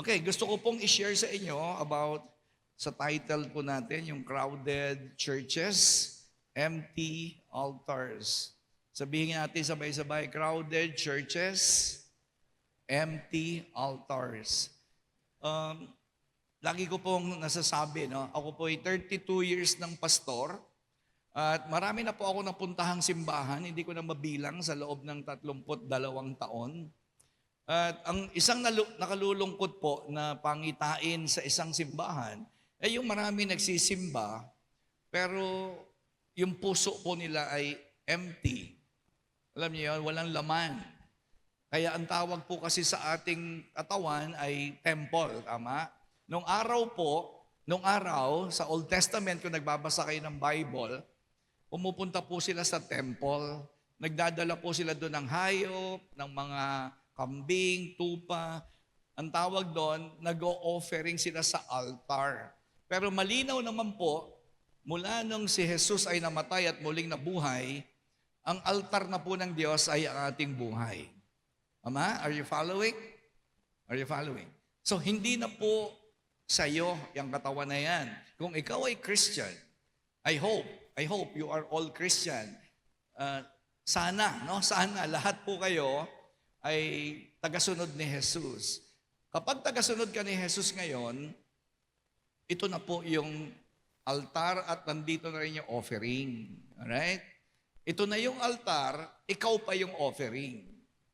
Okay, gusto ko pong i-share sa inyo about sa title po natin, yung Crowded Churches, Empty Altars. Sabihin natin sabay-sabay, Crowded Churches, Empty Altars. Lagi ko pong nasasabi, no? Ako po ay 32 years ng pastor at marami na po ako napuntahang simbahan, hindi ko na mabilang sa loob ng 32 taon. At ang isang nakalulungkot po na pangitain sa isang simbahan ay yung marami nagsisimba pero yung puso po nila ay empty. Alam niyo yun, walang laman. Kaya ang tawag po kasi sa ating katawan ay temple, tama? Nung araw sa Old Testament kung nagbabasa kayo ng Bible, pumupunta po sila sa temple. Nagdadala po sila doon ng hayop, ng mga kambing, tupa. Ang tawag doon, nag-o-offering sila sa altar. Pero malinaw naman po, mula nung si Jesus ay namatay at muling nabuhay, ang altar na po ng Diyos ay ang ating buhay. Ama, are you following? Are you following? So, hindi na po sa iyo yung katawan na yan. Kung ikaw ay Christian, I hope you are all Christian. Sana lahat po kayo ay tagasunod ni Jesus. Kapag tagasunod ka ni Jesus ngayon, ito na po yung altar at nandito na rin yung offering. Alright? Ito na yung altar, ikaw pa yung offering.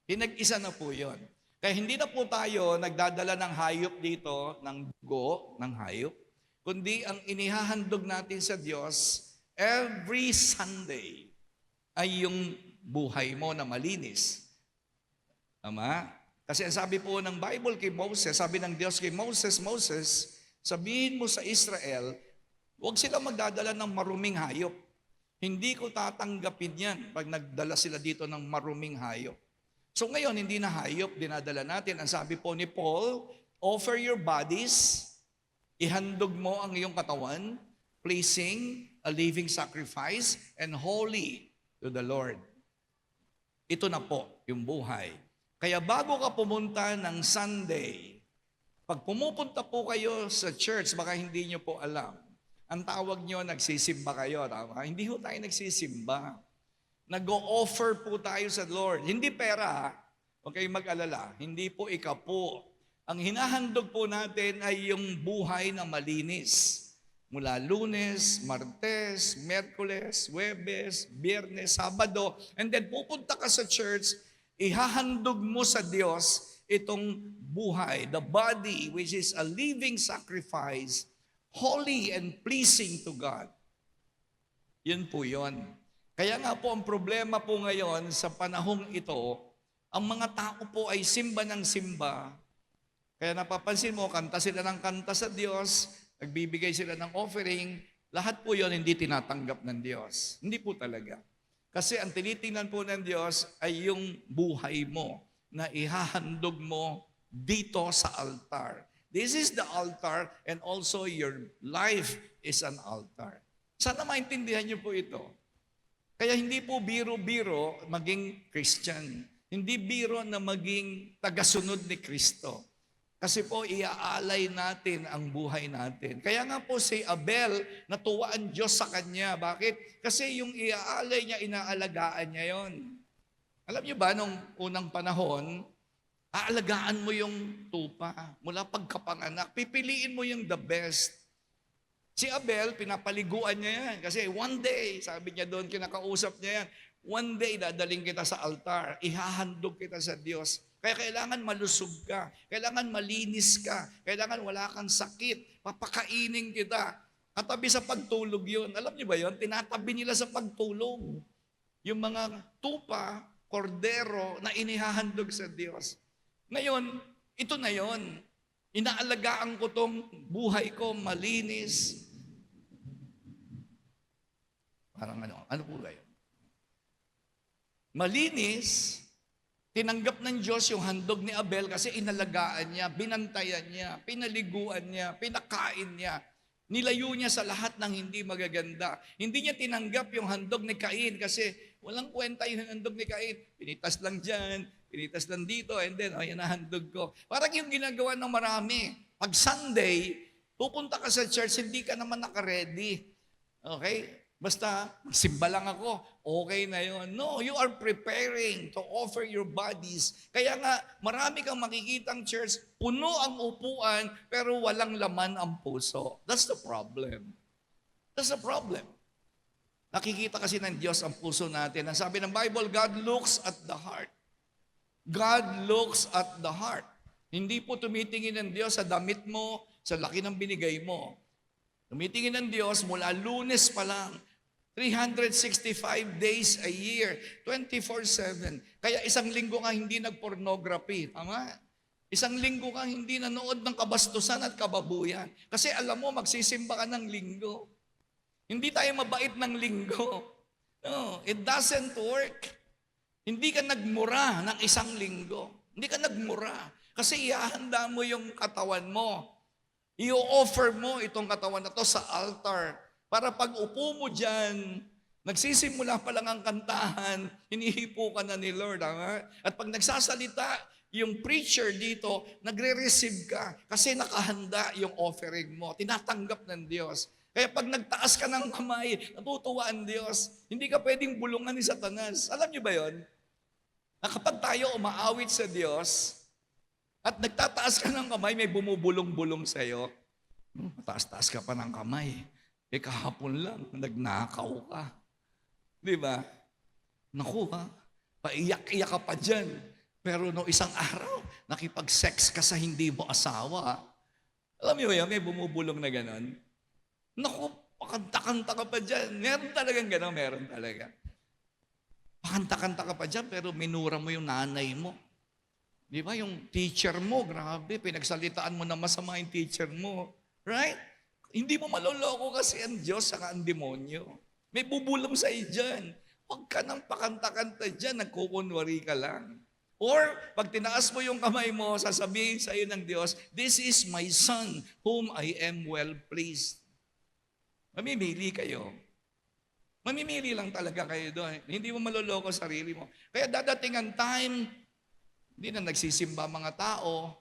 Hinag-isa na po yun. Kaya hindi na po tayo nagdadala ng hayop dito, ng dugo, ng hayop, kundi ang inihahandog natin sa Diyos every Sunday ay yung buhay mo na malinis. Tama? Kasi ang sabi po ng Bible kay Moses, sabi ng Diyos kay Moses, Moses, sabihin mo sa Israel, huwag sila magdadala ng maruming hayop. Hindi ko tatanggapin yan pag nagdala sila dito ng maruming hayop. So ngayon, hindi na hayop, dinadala natin. Ang sabi po ni Paul, offer your bodies, ihandog mo ang iyong katawan, pleasing, a living sacrifice, and holy to the Lord. Ito na po yung buhay. Kaya bago ka pumunta ng Sunday, pag pumupunta po kayo sa church, baka hindi nyo po alam, ang tawag nyo, nagsisimba kayo. Tama? Hindi po tayo nagsisimba. Nag-o-offer po tayo sa Lord. Hindi pera, huwag kayong mag-alala. Hindi po ikapo. Ang hinahandog po natin ay yung buhay na malinis. Mula Lunes, Martes, Miyerkules, Huwebes, Biyernes, Sabado, and then pupunta ka sa church, ihahandog mo sa Diyos itong buhay, the body which is a living sacrifice, holy and pleasing to God. Yun po yun. Kaya nga po ang problema po ngayon sa panahong ito, ang mga tao po ay simba ng simba. Kaya napapansin mo, kanta sila ng kanta sa Diyos, nagbibigay sila ng offering, lahat po yun hindi tinatanggap ng Diyos. Hindi po talaga. Kasi ang tinitingnan po ng Diyos ay yung buhay mo na ihahandog mo dito sa altar. This is the altar and also your life is an altar. Sana maintindihan niyo po ito. Kaya hindi po biro-biro maging Christian. Hindi biro na maging tagasunod ni Kristo. Kasi po, iaalay natin ang buhay natin. Kaya nga po si Abel, natuwa ang Diyos sa kanya. Bakit? Kasi yung iaalay niya, inaalagaan niya yon. Alam niyo ba, nung unang panahon, aalagaan mo yung tupa. Mula pagkapanganak, pipiliin mo yung the best. Si Abel, pinapaliguan niya yan. Kasi one day, sabi niya doon, kinakausap niya yan, one day, dadaling kita sa altar, ihahandog kita sa Diyos. Kaya kailangan malusog ka, kailangan malinis ka, kailangan wala kang sakit, papakainin kita. Katabi sa pagtulog yun. Alam niyo ba yun? Tinatabi nila sa pagtulog. Yung mga tupa, kordero na inihahandog sa Diyos. Ngayon, ito na yun. Inaalagaan ko tong buhay ko, malinis. Parang ano po ba yun? Malinis, tinanggap ng Diyos yung handog ni Abel kasi inalagaan niya, binantayan niya, pinaliguan niya, pinakain niya. Nilayo niya sa lahat ng hindi magaganda. Hindi niya tinanggap yung handog ni Cain kasi Walang kwenta yung handog ni Cain. Pinitas lang dyan, pinitas lang dito, and then, yan na handog ko. Parang yung ginagawa ng marami. Pag Sunday, pupunta ka sa church, hindi ka naman naka-ready. Okay? Basta, simba lang ako, okay na yon. No, you are preparing to offer your bodies. Kaya nga, marami kang makikitang church, puno ang upuan, pero walang laman ang puso. That's the problem. That's the problem. Nakikita kasi ng Diyos ang puso natin. Ang sabi ng Bible, God looks at the heart. God looks at the heart. Hindi po tumitingin ng Diyos sa damit mo, sa laki ng binigay mo. Tumitingin ng Diyos mula Lunes pa lang, 365 days a year, 24/7. Kaya isang linggo ka hindi nag-pornography. Tama? Isang linggo ka hindi nanood ng kabastusan at kababuyan. Kasi alam mo, magsisimba ka ng linggo. Hindi tayo mabait ng linggo. No, it doesn't work. Hindi ka nagmura ng isang linggo. Hindi ka nagmura. Kasi ihahanda mo yung katawan mo. I-offer mo itong katawan na to sa altar. Para pag upo mo dyan, nagsisimula pa lang ang kantahan, hinihipo ka na ni Lord. At pag nagsasalita, yung preacher dito, nagre-receive ka kasi nakahanda yung offering mo. Tinatanggap ng Diyos. Kaya pag nagtaas ka ng kamay, natutuwa ang Diyos. Hindi ka pwedeng bulungan ni Satanas. Alam niyo ba yon? Na kapag tayo umaawit sa Diyos, at nagtataas ka ng kamay, may bumubulong-bulong sa'yo. Mataas-taas ka pa ng kamay. Kahapon lang, nagnakaw ka. Di ba? Naku paiyak-iyak ka pa dyan. Pero no isang araw, nakipag-sex ka sa hindi mo asawa. Alam mo yun, may bumubulong na gano'n. Naku, pakanta-kanta ka pa dyan. Meron talagang gano'n, meron talaga. Pakanta-kanta ka pa dyan, pero minura mo yung nanay mo. Di ba? Yung teacher mo, grabe, pinagsalitaan mo na masama yung teacher mo. Right? Hindi mo maloloko kasi ang Diyos saka ang demonyo. May bubulong sa iyo dyan. Huwag ka nang pakanta-kanta dyan, nagkukunwari ka lang. Or, pag tinaas mo yung kamay mo, sasabihin sa iyo ng Diyos, "This is my son, whom I am well pleased." Mamimili kayo. Mamimili lang talaga kayo doon. Hindi mo maloloko sarili mo. Kaya dadating ang time, hindi na nagsisimba mga tao.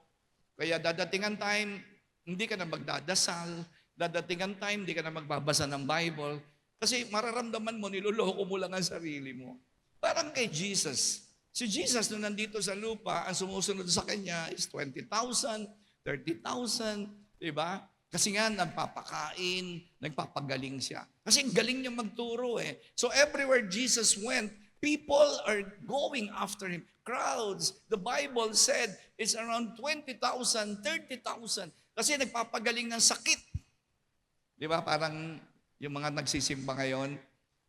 Kaya dadating ang time, hindi ka na magdadasal. Dadating ang time, hindi ka na magbabasa ng Bible. Kasi mararamdaman mo, niloloko mo lang ang sarili mo. Parang kay Jesus. Si Jesus, nung nandito sa lupa, ang sumusunod sa kanya is 20,000, 30,000, di ba? Kasi nga, nagpapakain, nagpapagaling siya. Kasi galing niya magturo eh. So everywhere Jesus went, people are going after him. Crowds. The Bible said it's around 20,000, 30,000. Kasi nagpapagaling ng sakit. Di ba? Parang yung mga nagsisimba ngayon,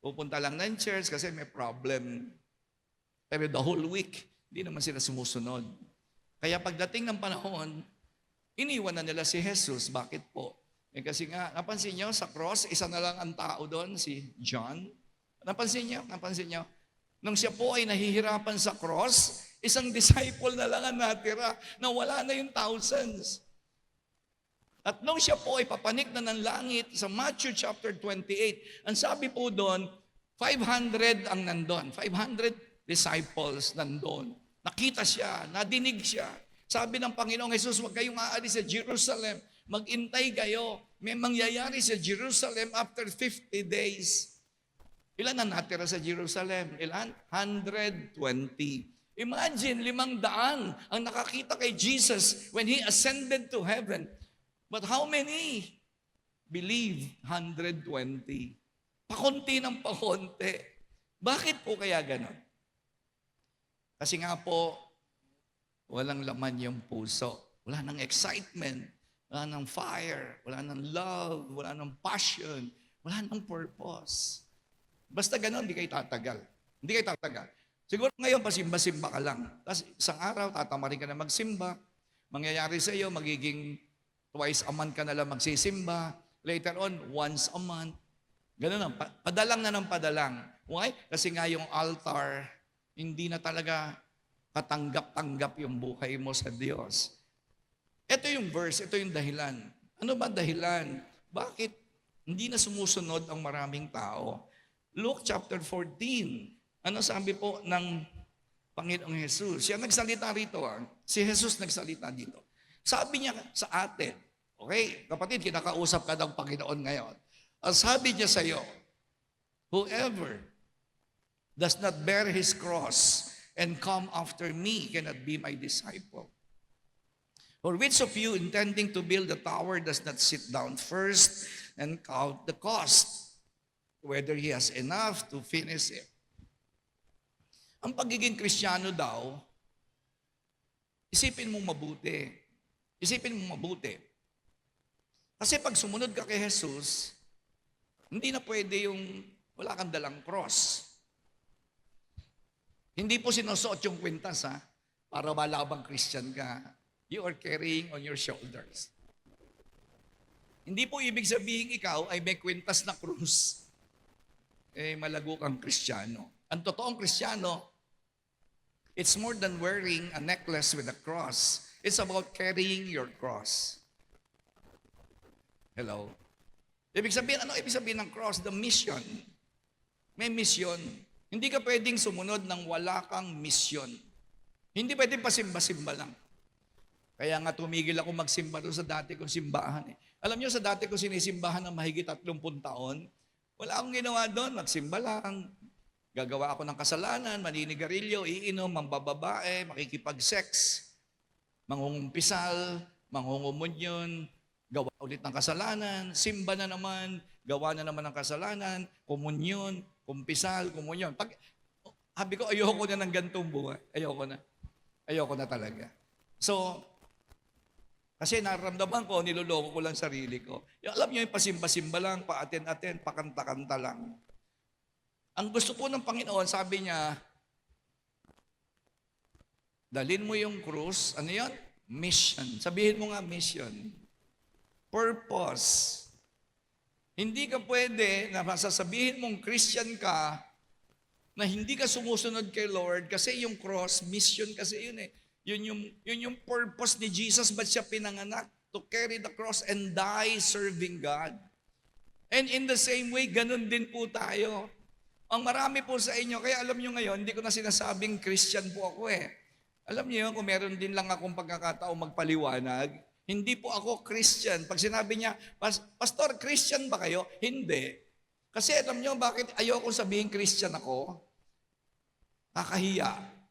pupunta lang ng church kasi may problem. Pero the whole week, hindi naman sila sumusunod. Kaya pagdating ng panahon, iniwan na nila si Jesus. Bakit po? Kasi nga, napansin nyo, sa cross, isa na lang ang tao doon, si John. Napansin nyo? Nung siya po ay nahihirapan sa cross, isang disciple na lang ang natira, na wala na yung thousands. At nung siya po ay papanik na ng langit sa Matthew chapter 28, ang sabi po doon, 500 ang nandun. 500 disciples nandun. Nakita siya, nadinig siya. Sabi ng Panginoong Jesus, huwag kayong aalis sa Jerusalem. Mag-intay kayo. May mangyayari sa Jerusalem after 50 days. Ilan ang natira sa Jerusalem? Ilan? 120. Imagine, 500 ang nakakita kay Jesus when He ascended to heaven. But how many believe? 120. Pakunti ng pakunti. Bakit po kaya ganon? Kasi nga po, walang laman yung puso. Wala nang excitement. Wala nang fire. Wala nang love. Wala nang passion. Wala nang purpose. Basta ganon, hindi kayo tatagal. Hindi kayo tatagal. Siguro ngayon, pasimba-simba ka lang. Tapos isang araw, tatamarin ka na magsimba. Mangyayari sa iyo, magiging twice a month ka na lang magsisimba. Later on, once a month. Ganun lang. Padalang na ng padalang. Why? Kasi nga yung altar, hindi na talaga katanggap-tanggap yung buhay mo sa Diyos. Ito yung verse, ito yung dahilan. Ano ba dahilan? Bakit hindi na sumusunod ang maraming tao? Luke chapter 14. Ano sabi po ng Panginoong Jesus? Siya nagsalita rito. Si Jesus nagsalita dito. Sabi niya sa atin, okay, kapatid, kinakausap ka ng Panginoon ngayon. Ang sabi niya sa iyo, whoever does not bear his cross and come after me cannot be my disciple. Or which of you intending to build a tower does not sit down first and count the cost, whether he has enough to finish it? Ang pagiging Kristiyano daw, isipin mong mabuti. Isipin mong mabuti. Kasi pag sumunod ka kay Jesus, hindi na pwede yung wala kang dalang cross. Hindi po sinusuot yung kwintas, para malabang Christian ka. You are carrying on your shoulders. Hindi po ibig sabihin ikaw ay may kwintas na krus. Malago kang Kristiyano. Ang totoong Kristiyano, it's more than wearing a necklace with a cross. It's about carrying your cross. Hello? Ano ibig sabihin ng cross? The mission. May mission. Hindi ka pwedeng sumunod ng wala kang mission. Hindi pwedeng pasimba-simba lang. Kaya nga tumigil ako magsimba doon sa dati kong simbahan. Alam niyo, sa dati ko sinisimbahan ng mahigit 30 taon, wala akong ginawa doon, magsimba lang. Gagawa ako ng kasalanan, maninigarilyo, iinom, mambababae, makikipag-sex, mangungumpisal, mangungumunyun, gawa ulit ng kasalanan, simba na naman, gawa na naman ng kasalanan, komunyon, kumpisal, komunyon. Sabi ko, ayoko na ng gantong buhay. Ayoko na. Ayoko na talaga. So, kasi nararamdaman ko, niloloko ko lang sarili ko. Alam niyo, yung pasimba-simba lang, pa-aten-aten, pakanta-kanta lang. Ang gusto po ng Panginoon, sabi niya, dalhin mo yung krus, ano yun? Mission. Sabihin mo nga, mission. Purpose. Hindi ka pwede na masasabihin mong Christian ka na hindi ka sumusunod kay Lord kasi yung cross, mission kasi yun eh. Yun yung purpose ni Jesus, ba't siya pinanganak? To carry the cross and die serving God. And in the same way, ganun din po tayo. Ang marami po sa inyo, kaya alam nyo ngayon, hindi ko na sinasabing Christian po ako eh. Alam niyo, kung meron din lang akong pagkakataong magpaliwanag, hindi po ako Christian. Pag sinabi niya, Pastor, Christian ba kayo? Hindi. Kasi alam niyo, bakit ayoko sabihin Christian ako? Kakahiya.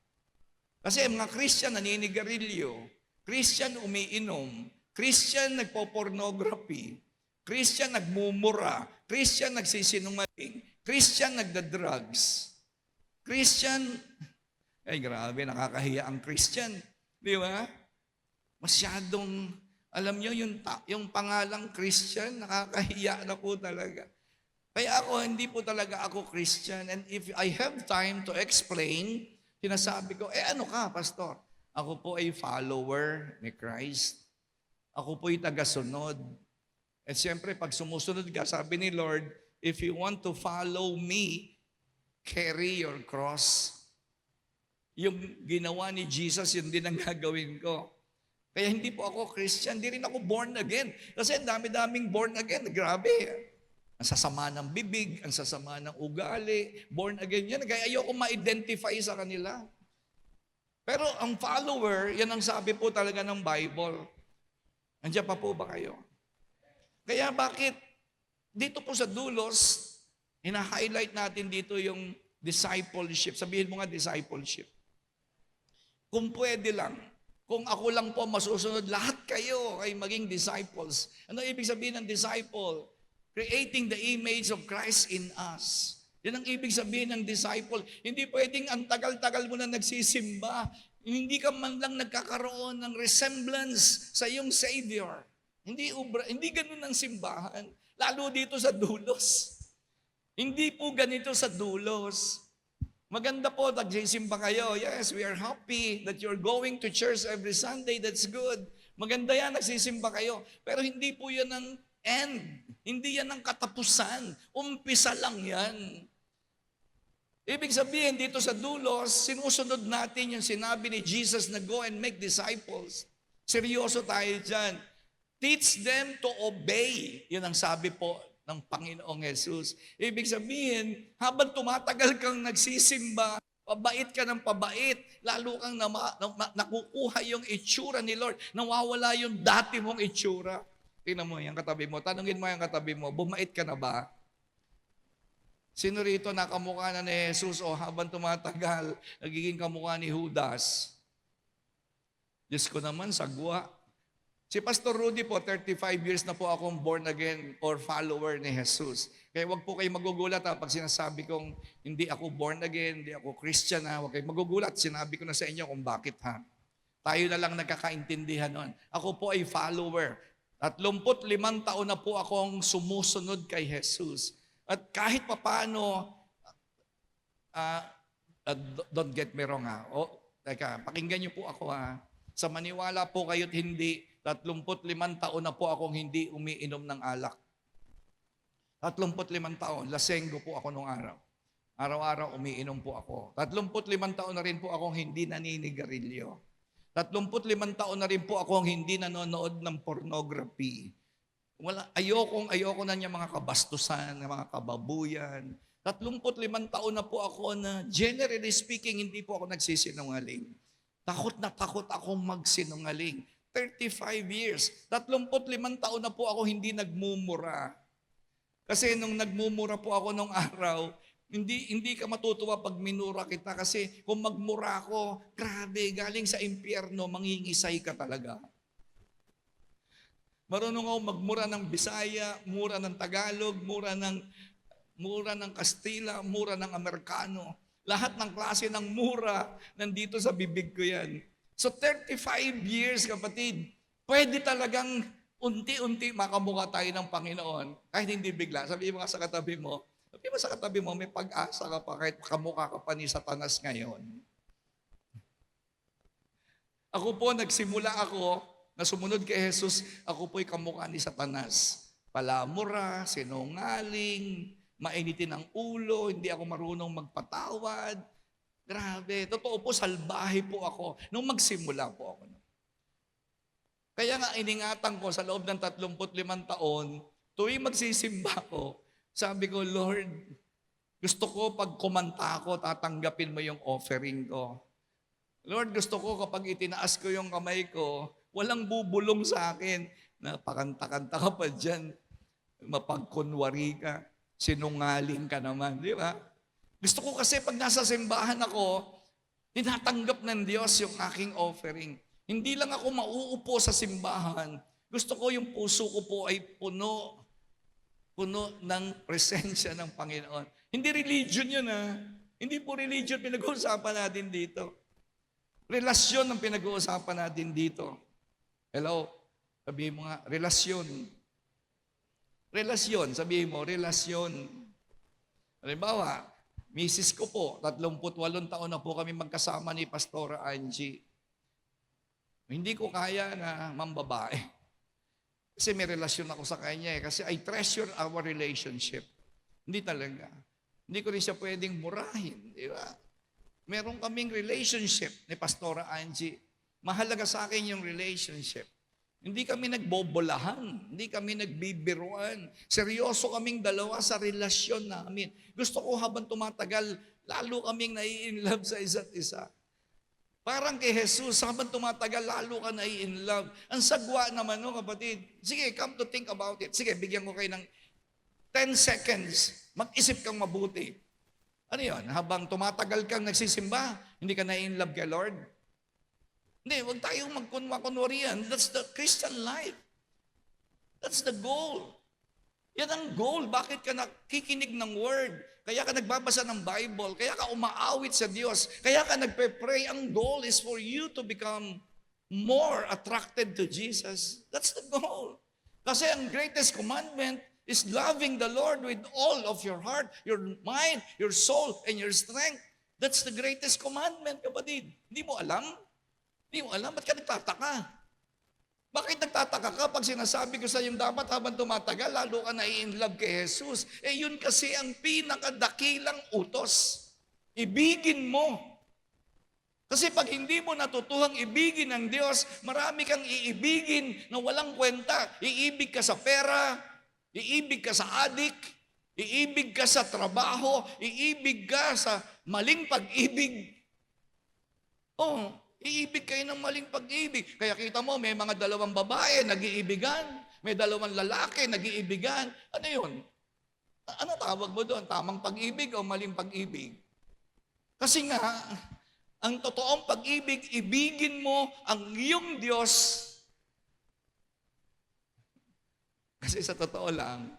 Kasi mga Christian naninigarilyo, Christian umiinom, Christian nagpo-pornography, Christian nagmumura, Christian nagsisinungaling, Christian nagda-drugs, Christian, ay grabe, nakakahiya ang Christian. Di ba? Masyadong, alam nyo, yung pangalang Christian, nakakahiya na po talaga. Kaya ako, hindi po talaga ako Christian. And if I have time to explain, sinasabi ko, ano ka, Pastor? Ako po ay follower ni Christ. Ako po ay tagasunod. At siyempre, pag sumusunod ka, sabi ni Lord, if you want to follow me, carry your cross. Yung ginawa ni Jesus, yun din ang gagawin ko. Kaya hindi po ako Christian, hindi rin ako born again. Kasi ang dami-daming born again, grabe. Ang sasama ng bibig, ang sasama ng ugali, born again yan. Kaya ayoko ma-identify sa kanila. Pero ang follower, yan ang sabi po talaga ng Bible. Andiyan pa po ba kayo? Kaya bakit dito po sa dulos, hina-highlight natin dito yung discipleship. Sabihin mo nga discipleship. Kung pwede lang, kung ako lang po masusunod, lahat kayo ay maging disciples. Ano ibig sabihin ng disciple? Creating the image of Christ in us. Yan ang ibig sabihin ng disciple. Hindi pwedeng ang tagal-tagal mo na nagsisimba. Hindi ka man lang nagkakaroon ng resemblance sa iyong Savior. Hindi ganun ang simbahan. Lalo dito sa dulos. Hindi po ganito sa dulos. Maganda po, nagsisimba kayo. Yes, we are happy that you're going to church every Sunday. That's good. Maganda yan, nagsisimba kayo. Pero hindi po yan ang end. Hindi yan ang katapusan. Umpisa lang yan. Ibig sabihin, dito sa dulos, sinusunod natin yung sinabi ni Jesus na go and make disciples. Seryoso tayo dyan. Teach them to obey. Yun ang sabi po ng Panginoong Jesus. Ibig sabihin, habang tumatagal kang nagsisimba, pabait ka ng pabait, lalo kang nakukuha yung itsura ni Lord. Nawawala yung dati mong itsura. Tingnan mo yung katabi mo. Tanungin mo yung katabi mo, bumait ka na ba? Sino rito nakamukha na ni Jesus o habang tumatagal, nagiging kamukha ni Judas? Diyos ko naman, sagwa. Si Pastor Rudy po, 35 years na po akong born again or follower ni Jesus. Kaya wag po kayo magugulat pag sinasabi kong hindi ako born again, hindi ako Christian Huwag kayo magugulat. Sinabi ko na sa inyo kung bakit Tayo na lang nagkakaintindihan nun. Ako po ay follower. 35 taon na po akong sumusunod kay Jesus. At kahit papaano, don't get me wrong Teka, pakinggan niyo po ako Sa maniwala po kayo't hindi, 35 taon na po akong hindi umiinom ng alak. 35 taon, lasenggo po ako nung araw. Araw-araw umiinom po ako. 35 taon na rin po akong hindi naninigarilyo. 35 taon na rin po akong hindi nanonood ng pornography. Ayoko na niya mga kabastusan, mga kababuyan. 35 taon na po ako na generally speaking, hindi po ako nagsisinungaling. Takot na takot akong magsinungaling. 35 years. 35 taon na po ako hindi nagmumura. Kasi nung nagmumura po ako nung araw, hindi ka matutuwa pag minura kita kasi kung magmura ako, grabe, galing sa impyerno, mangingisay ka talaga. Marunong ako magmura ng Bisaya, mura ng Tagalog, mura ng Kastila, mura ng Amerikano. Lahat ng klase ng mura nandito sa bibig ko yan. So 35 years, kapatid, pwede talagang unti-unti makamukha tayo ng Panginoon. Kahit hindi bigla. Sabihin mo sa katabi mo, may pag-asa ka pa kahit kamukha ka pa ni Satanas ngayon. Ako po, nagsimula ako na sumunod kay Jesus, ako po'y kamukha ni Satanas. Palamura, sinungaling, mainitin ang ulo, hindi ako marunong magpatawad. Grabe, totoo po, salbahe po ako nung magsimula po ako. Kaya nga iningatan ko sa loob ng 35 taon, tuwing magsisimba ko, sabi ko, Lord, gusto ko pag kumanta ako, tatanggapin mo yung offering ko. Lord, gusto ko kapag itinaas ko yung kamay ko, walang bubulong sa akin. Napakanta-kanta ka pa dyan, mapagkunwari ka, sinungaling ka naman, di ba? Gusto ko kasi pag nasa simbahan ako, tinatanggap ng Diyos yung aking offering. Hindi lang ako mauupo sa simbahan. Gusto ko yung puso ko po ay puno ng presensya ng Panginoon. Hindi religion yun Hindi po religion pinag-uusapan natin dito. Relasyon ang pinag-uusapan natin dito. Hello? Sabihin mo nga, relasyon. Relasyon, sabihin mo, relasyon. Halimbawa, misis ko po, 38 taon na po kami magkasama ni Pastora Angie. Hindi ko kaya na mambabae. Kasi may relasyon ako sa kanya Kasi I treasure our relationship. Hindi talaga. Hindi ko rin siya pwedeng murahin. Di ba? Meron kaming relationship ni Pastora Angie. Mahalaga sa akin yung relationship. Hindi kami nagbobolahan. Hindi kami nagbibiruan. Seryoso kaming dalawa sa relasyon namin. Gusto ko habang tumatagal, lalo kaming nai-inlove sa isa't isa. Parang kay Jesus, habang tumatagal, lalo ka nai-inlove. Ang sagwa naman, kapatid. Sige, come to think about it. Sige, bigyan ko kayo ng 10 seconds. Mag-isip kang mabuti. Ano yun? Habang tumatagal kang nagsisimba, hindi ka nai-inlove kay Lord? Hindi, huwag tayong magkunwa-kunwarian. That's the Christian life. That's the goal. Yan ang goal. Bakit ka nakikinig ng word? Kaya ka nagbabasa ng Bible. Kaya ka umaawit sa Diyos. Kaya ka nagpe-pray. Ang goal is for you to become more attracted to Jesus. That's the goal. Kasi ang greatest commandment is loving the Lord with all of your heart, your mind, your soul, and your strength. That's the greatest commandment, kapatid. Hindi mo alam? Hindi mo alam? Ba't ka nagtataka? Bakit nagtataka ka pag sinasabi ko sa iyo dapat habang tumatagal, lalo ka nai-inlove kay Jesus? Yun kasi ang pinakadakilang utos. Ibigin mo. Kasi pag hindi mo natutuhang ibigin ng Diyos, marami kang iibigin na walang kwenta. Iibig ka sa pera, Iibig ka sa adik, iibig ka sa trabaho, iibig ka sa maling pag-ibig. Oh, iibig kayo ng maling pag-ibig. Kaya kita mo, may mga dalawang babae nag-iibigan, may dalawang lalaki nag-iibigan. Ano yun? Ano tawag mo doon? Tamang pag-ibig o maling pag-ibig? Kasi nga, ang totoong pag-ibig, ibigin mo ang iyong Diyos. Kasi sa totoo lang,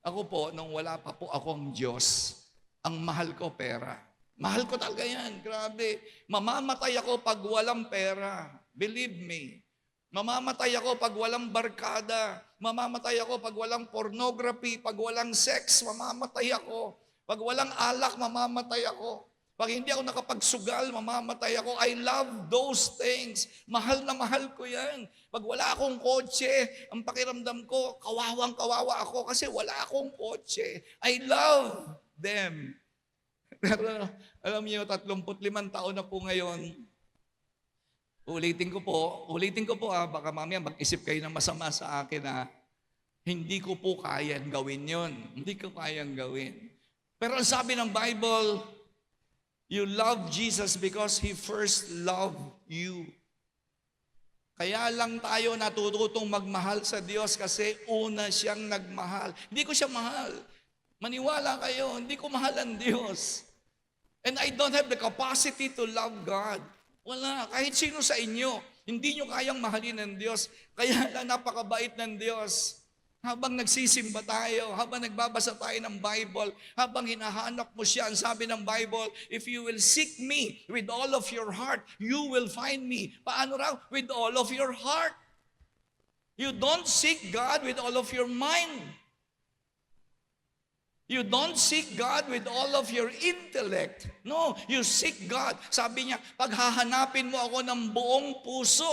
ako po, nung wala pa po akong Diyos, ang mahal ko pera. Mahal ko talaga yan, grabe. Mamamatay ako pag walang pera. Believe me. Mamamatay ako pag walang barkada. Mamamatay ako pag walang pornography, pag walang sex, mamamatay ako. Pag walang alak, mamamatay ako. Pag hindi ako nakapagsugal, mamamatay ako. I love those things. Mahal na mahal ko yan. Pag wala akong kotse, ang pakiramdam ko, kawawang-kawawa ako kasi wala akong kotse. I love them. Pero alam niyo, 35 taon na po ngayon. Ulitin ko po baka mamaya mag-isip kayo ng masama sa akin na hindi ko po kayang gawin yon. Hindi ko kayang gawin. Pero ang sabi ng Bible, you love Jesus because He first loved you. Kaya lang tayo natututong magmahal sa Diyos kasi una siyang nagmahal. Hindi ko siya mahal. Maniwala kayo, hindi ko mahal ang Diyos. And I don't have the capacity to love God. Wala. Kahit sino sa inyo, hindi nyo kayang mahalin ng Diyos. Kaya lang napakabait ng Diyos. Habang nagsisimba tayo, habang nagbabasa tayo ng Bible, habang hinahanap mo siya, ang sabi ng Bible, if you will seek me with all of your heart, you will find me. Paano raw? With all of your heart. You don't seek God with all of your mind. You don't seek God with all of your intellect. No, you seek God. Sabi niya, paghahanapin mo ako ng buong puso,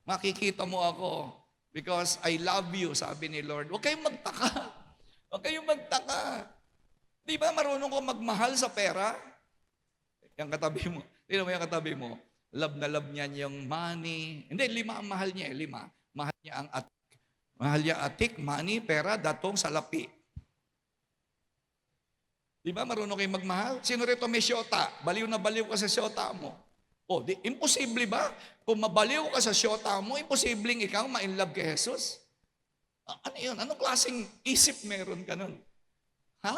makikita mo ako because I love you, sabi ni Lord. Huwag kayong magtaka. Huwag kayong magtaka. Di ba marunong ko magmahal sa pera? Yung katabi mo. Tignan mo yung katabi mo. Love na love niya yung money. Hindi, 5 ang mahal niya. 5. Mahal niya ang atik. Mahal niya atik, money, pera, datong, salapi. Di ba marunong kayong magmahal? Sino rito may syota? Baliw na baliw ka sa syota mo. O, imposible ba? Kung mabaliw ka sa syota mo, imposibleng ikaw ma-inlove kay Jesus? Ano yun? Anong klaseng isip meron ka nun? Ha?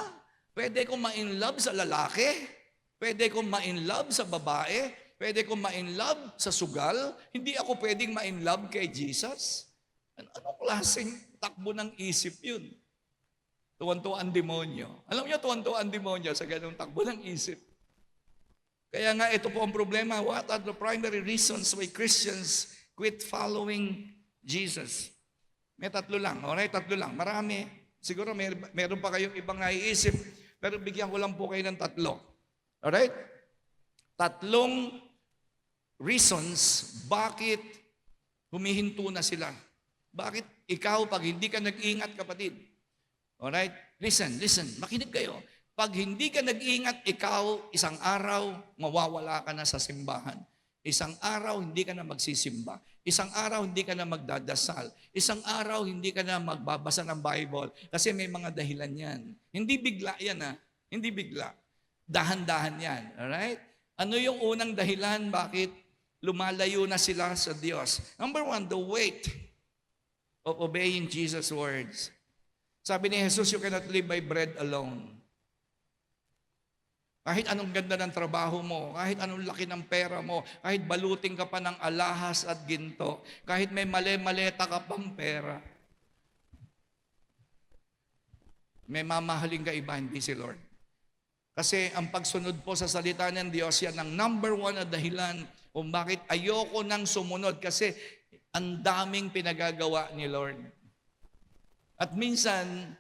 Pwede kong ma-inlove sa lalaki? Pwede kong ma-inlove sa babae? Pwede kong ma-inlove sa sugal? Hindi ako pwedeng ma-inlove kay Jesus? Anong klaseng takbo ng isip yun? Tuwan-tuwa ang demonyo. Alam niyo, tuwan-tuwa ang demonyo sa ganung takbo ng isip. Kaya nga, ito po ang problema. What are the primary reasons why Christians quit following Jesus? May 3 lang. Alright, 3 lang. Marami. Siguro meron pa kayong ibang naiisip, pero bigyan ko lang po kayo ng 3. Alright? 3 reasons bakit humihinto na sila. Bakit ikaw, pag hindi ka nag-ingat, kapatid, alright? Listen. Makinig kayo. Pag hindi ka nag-ingat, ikaw, isang araw, mawawala ka na sa simbahan. Isang araw, hindi ka na magsisimba. Isang araw, hindi ka na magdadasal. Isang araw, hindi ka na magbabasa ng Bible. Kasi may mga dahilan yan. Hindi bigla yan, ha? Hindi bigla. Dahan-dahan yan. Alright? Ano yung unang dahilan bakit lumalayo na sila sa Diyos? Number 1, the weight of obeying Jesus' words. Sabi ni Jesus, you cannot live by bread alone. Kahit anong ganda ng trabaho mo, kahit anong laki ng pera mo, kahit baluting ka pa ng alahas at ginto, kahit may mali-maleta ka pang pera, may mamahaling ka iba, hindi si Lord. Kasi ang pagsunod po sa salita ng Diyos, yan ang number 1 na dahilan kung bakit ayoko nang sumunod kasi ang daming pinagagawa ni Lord. At minsan,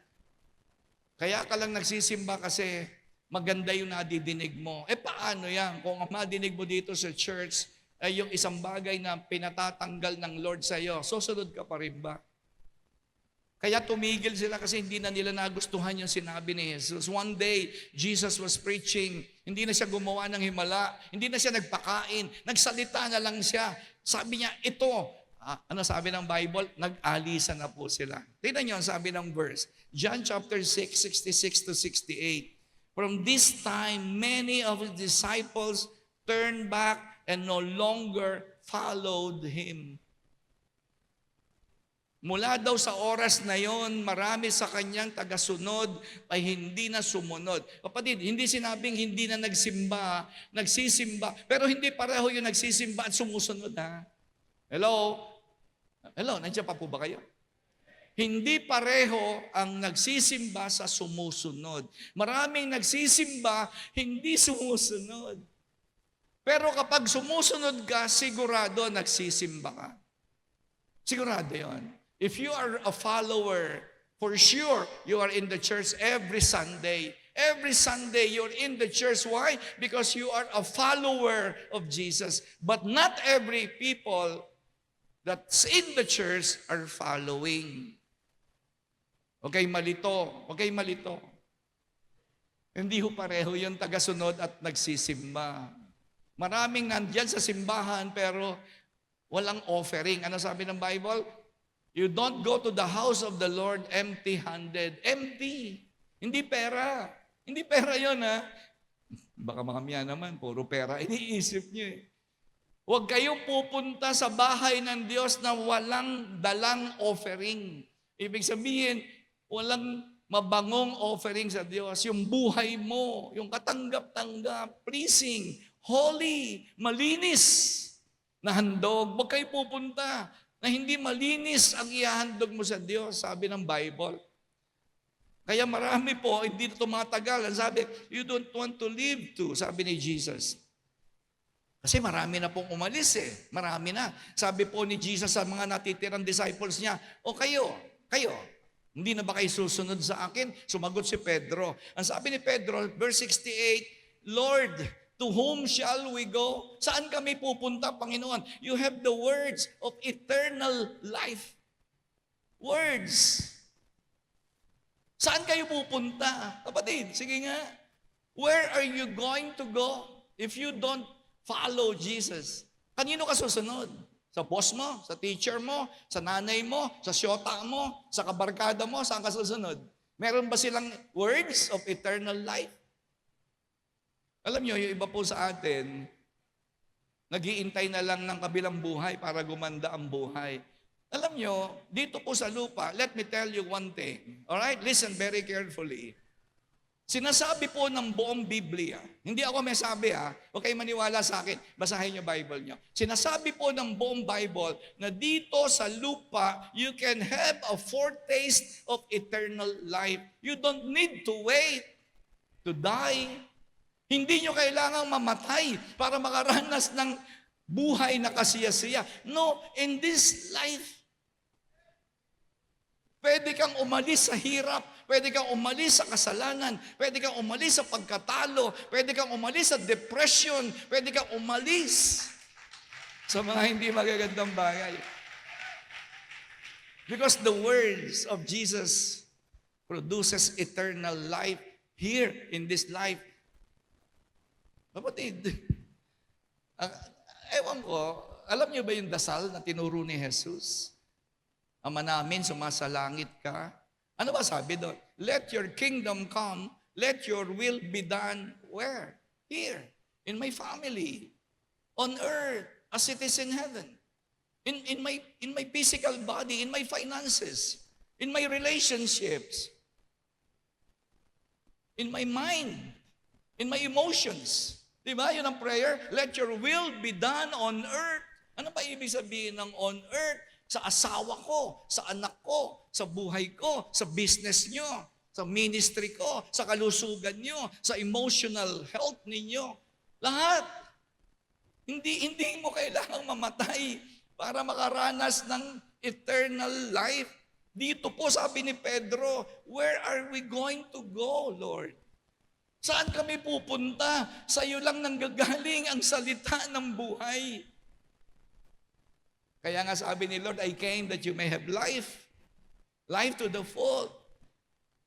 kaya ka lang nagsisimba kasi maganda yung nadidinig mo. Paano yan? Kung ang madinig mo dito sa church ay yung isang bagay na pinatatanggal ng Lord sa iyo, susunod ka pa rin ba? Kaya tumigil sila kasi hindi na nila nagustuhan yung sinabi ni Jesus. One day, Jesus was preaching. Hindi na siya gumawa ng himala. Hindi na siya nagpakain. Nagsalita na lang siya. Sabi niya, ito, ano sabi ng Bible? Nag-alisan na po sila. Tingnan niyo ang sabi ng verse. John chapter 6, 66 to 68. From this time, many of his disciples turned back and no longer followed him. Mula daw sa oras na yon, marami sa kanyang tagasunod ay hindi na sumunod. Kapatid, hindi sinabing hindi na nagsimba, nagsisimba, pero hindi pareho yung nagsisimba at sumusunod, ha? Hello? Hello, nandiyan pa po ba kayo? Hindi pareho ang nagsisimba sa sumusunod. Maraming nagsisimba, hindi sumusunod. Pero kapag sumusunod ka, sigurado nagsisimba ka. Sigurado yon. If you are a follower, for sure, you are in the church every Sunday. Every Sunday, you're in the church. Why? Because you are a follower of Jesus. But not every people that's in the church are following. Okay, malito. Okay, malito. Hindi ho pareho yung tagasunod at nagsisimba. Maraming nandyan sa simbahan pero walang offering. Ano sabi ng Bible? You don't go to the house of the Lord empty-handed. Empty. Hindi pera. Hindi pera yun, ha? Baka mga naman, puro pera. Iniisip niyo eh. Huwag kayong pupunta sa bahay ng Diyos na walang dalang offering. Ibig sabihin, walang mabangong offering sa Diyos. Yung buhay mo, yung katanggap-tanggap, pleasing, holy, malinis na handog. Huwag kayo pupunta na hindi malinis ang ihahandog mo sa Diyos, sabi ng Bible. Kaya marami po, hindi ito tumatagal. Ang sabi, you don't want to live to, sabi ni Jesus. Kasi marami na pong umalis eh. Marami na. Sabi po ni Jesus sa mga natitirang disciples niya, o kayo, hindi na ba kayo susunod sa akin? Sumagot si Pedro. Ang sabi ni Pedro, verse 68, Lord, to whom shall we go? Saan kami pupunta, Panginoon? You have the words of eternal life. Words. Saan kayo pupunta? Kapatid, sige nga. Where are you going to go if you don't follow Jesus? Kanino ka susunod? Sa boss mo? Sa teacher mo? Sa nanay mo? Sa syota mo? Sa kabarkada mo? Saan ka susunod? Meron ba silang words of eternal life? Alam nyo, yung iba po sa atin, nag-iintay na lang ng kabilang buhay para gumanda ang buhay. Alam nyo, dito po sa lupa, let me tell you one thing. Alright? Listen very carefully. Sinasabi po ng buong Biblia, hindi ako may sabi huwag kayo maniwala sa akin, basahin niyo Bible niyo. Sinasabi po ng buong Bible na dito sa lupa, you can have a foretaste of eternal life. You don't need to wait to die. Hindi nyo kailangang mamatay para makaranas ng buhay na kasiyasiya. No, in this life, pwede kang umalis sa hirap, pwede kang umalis sa kasalanan, pwede kang umalis sa pagkatalo, pwede kang umalis sa depression, pwede kang umalis sa mga hindi magagandang bagay. Because the words of Jesus produces eternal life here in this life. Kapatid, ewan ko, alam niyo ba yung dasal na tinuro ni Jesus? Ama namin, sumasalangit ka. Ano ba sabi doon? Let your kingdom come, let your will be done where? Here, in my family, on earth, as it is in heaven. In my physical body, in my finances, in my relationships, in my mind, in my emotions. Diba? Yun ang prayer. Let your will be done on earth. Ano ba ibig sabihin ng on earth? Sa asawa ko, sa anak ko, sa buhay ko, sa business nyo, sa ministry ko, sa kalusugan nyo, sa emotional health ninyo. Lahat. Hindi mo kailangang mamatay para makaranas ng eternal life. Dito po sabi ni Pedro, where are we going to go, Lord? Saan kami pupunta? Sa iyo lang nanggagaling ang salita ng buhay. Kaya nga sabi ni Lord, I came that you may have life. Life to the full.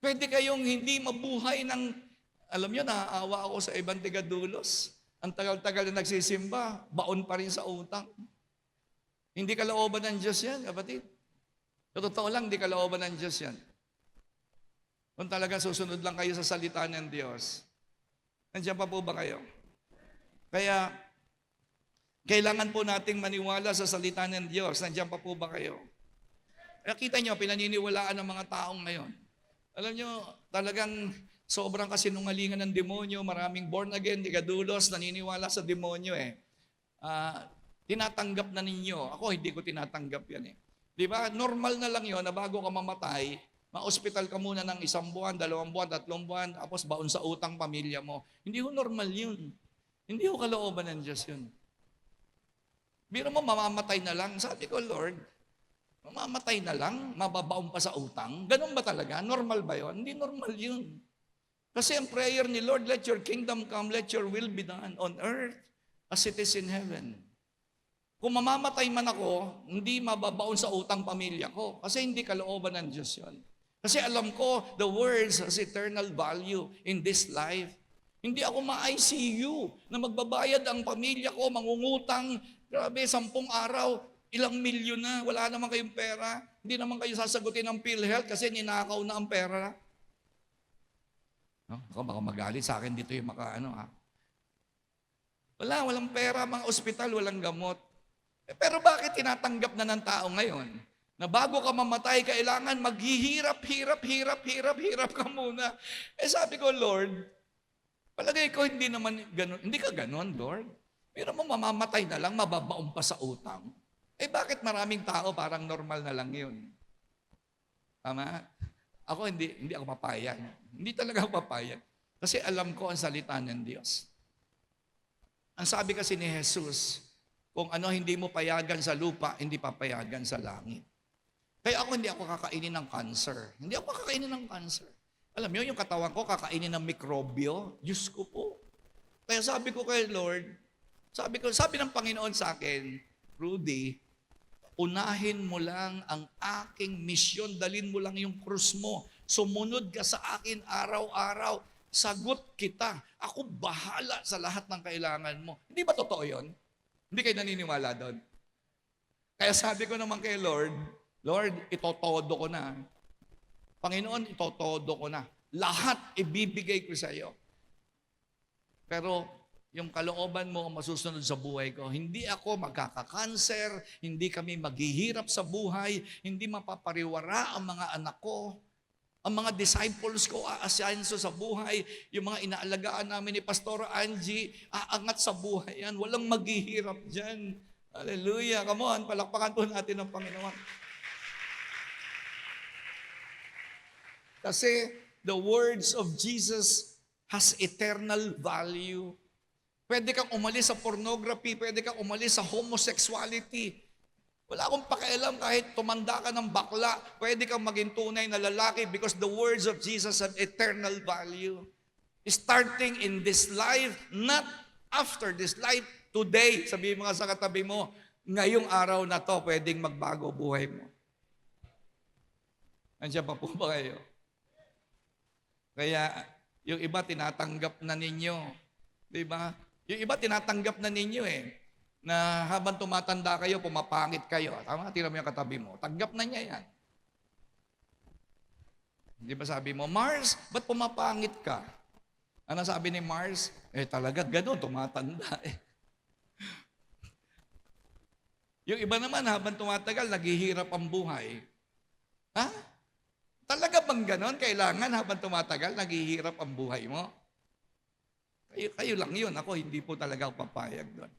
Pwede kayong hindi mabuhay ng, alam nyo, naaawa ako sa ibang tigadulos. Ang tagal-tagal na nagsisimba, baon pa rin sa utang. Hindi kalooban ng Diyos yan, kapatid. Sa totoo lang, hindi kalooban ng Diyos yan. Kung talaga susunod lang kayo sa salita ng Diyos, nandiyan pa po ba kayo? Kaya, kailangan po nating maniwala sa salita ng Diyos. Nandiyan pa po ba kayo? Kaya kita nyo, pinaniniwalaan ng mga taong ngayon. Alam nyo, talagang sobrang kasinungalingan ng demonyo, maraming born again, digadulos, naniniwala sa demonyo tinatanggap na ninyo. Ako, hindi ko tinatanggap yan Di ba? Normal na lang yon na bago ka mamatay, ma-hospital ka muna ng 1 buwan, 2 buwan, 3 buwan, tapos baon sa utang pamilya mo. Hindi ho normal yun. Hindi ho kalooban ng Diyos yun. Biro mo, mamamatay na lang. Sabi ko, Lord, mamamatay na lang, mababaon pa sa utang. Ganun ba talaga? Normal ba yun? Hindi normal yun. Kasi ang prayer ni Lord, let your kingdom come, let your will be done on earth as it is in heaven. Kung mamamatay man ako, hindi mababaon sa utang pamilya ko. Kasi hindi kalooban ng Diyos yun. Kasi alam ko, the words has eternal value in this life. Hindi ako ma-ICU na magbabayad ang pamilya ko, mangungutang, grabe, 10 araw, ilang milyon na, wala naman kayong pera. Hindi naman kayo sasagutin ng PhilHealth kasi ninakaw na ang pera. No? Ako baka magalit sa akin dito yung walang pera, mga ospital, walang gamot. Pero bakit tinatanggap na ng tao ngayon? Na bago ka mamatay, kailangan maghihirap ka muna. Sabi ko, Lord, palagay ko hindi naman ganun. Hindi ka ganun, Lord. Pero mo mamamatay na lang, mababaon pa sa utang. Bakit maraming tao parang normal na lang yun? Tama? Ako hindi ako papayag. Hindi talaga ako papayag. Kasi alam ko ang salita ng Diyos. Ang sabi kasi ni Jesus, kung hindi mo payagan sa lupa, hindi papayagan sa langit. Kaya ako hindi ako kakainin ng cancer. Hindi ako kakainin ng cancer. Alam niyo, yung katawan ko kakainin ng mikrobyo. Diyos ko po. Kaya sabi ko kay Lord, sabi ng Panginoon sa akin, Rudy, unahin mo lang ang aking misyon, dalin mo lang yung krus mo. Sumunod ka sa akin araw-araw. Sagot kita. Ako bahala sa lahat ng kailangan mo. Hindi ba totoo yun? Hindi kayo naniniwala doon. Kaya sabi ko naman kay Lord, Lord, itotodo ko na. Panginoon, itotodo ko na. Lahat ibibigay ko sa iyo. Pero yung kalooban mo ang masusunod sa buhay ko, hindi ako magkakakanser, hindi kami maghihirap sa buhay, hindi mapapariwara ang mga anak ko, ang mga disciples ko aasenso sa buhay, yung mga inaalagaan namin ni Pastor Angie, aangat sa buhay yan. Walang maghihirap dyan. Hallelujah. Come on, palakpakan po natin ang Panginoon. Kasi the words of Jesus has eternal value. Pwede kang umalis sa pornography, pwede kang umalis sa homosexuality. Wala akong pakialam kahit tumanda ka ng bakla, pwede kang maging tunay na lalaki because the words of Jesus have eternal value. Starting in this life, not after this life, today. Sabihin mo nga sa katabi mo, ngayong araw na to, pwedeng magbago buhay mo. Nandiyan pa po ba kayo? Kaya, yung iba tinatanggap na ninyo. Di ba? Yung iba tinatanggap na ninyo na habang tumatanda kayo, pumapangit kayo. Tama, tira mo yung katabi mo. Tanggap na niya yan. Di ba sabi mo, Mars, ba't pumapangit ka? Ano sabi ni Mars? Talaga gano'n, tumatanda Yung iba naman, habang tumatagal, naghihirap ang buhay. Ha? Talaga bang gano'n? Kailangan habang tumatagal, naghihirap ang buhay mo? Kayo lang yun. Ako, hindi po talaga ako papayag doon.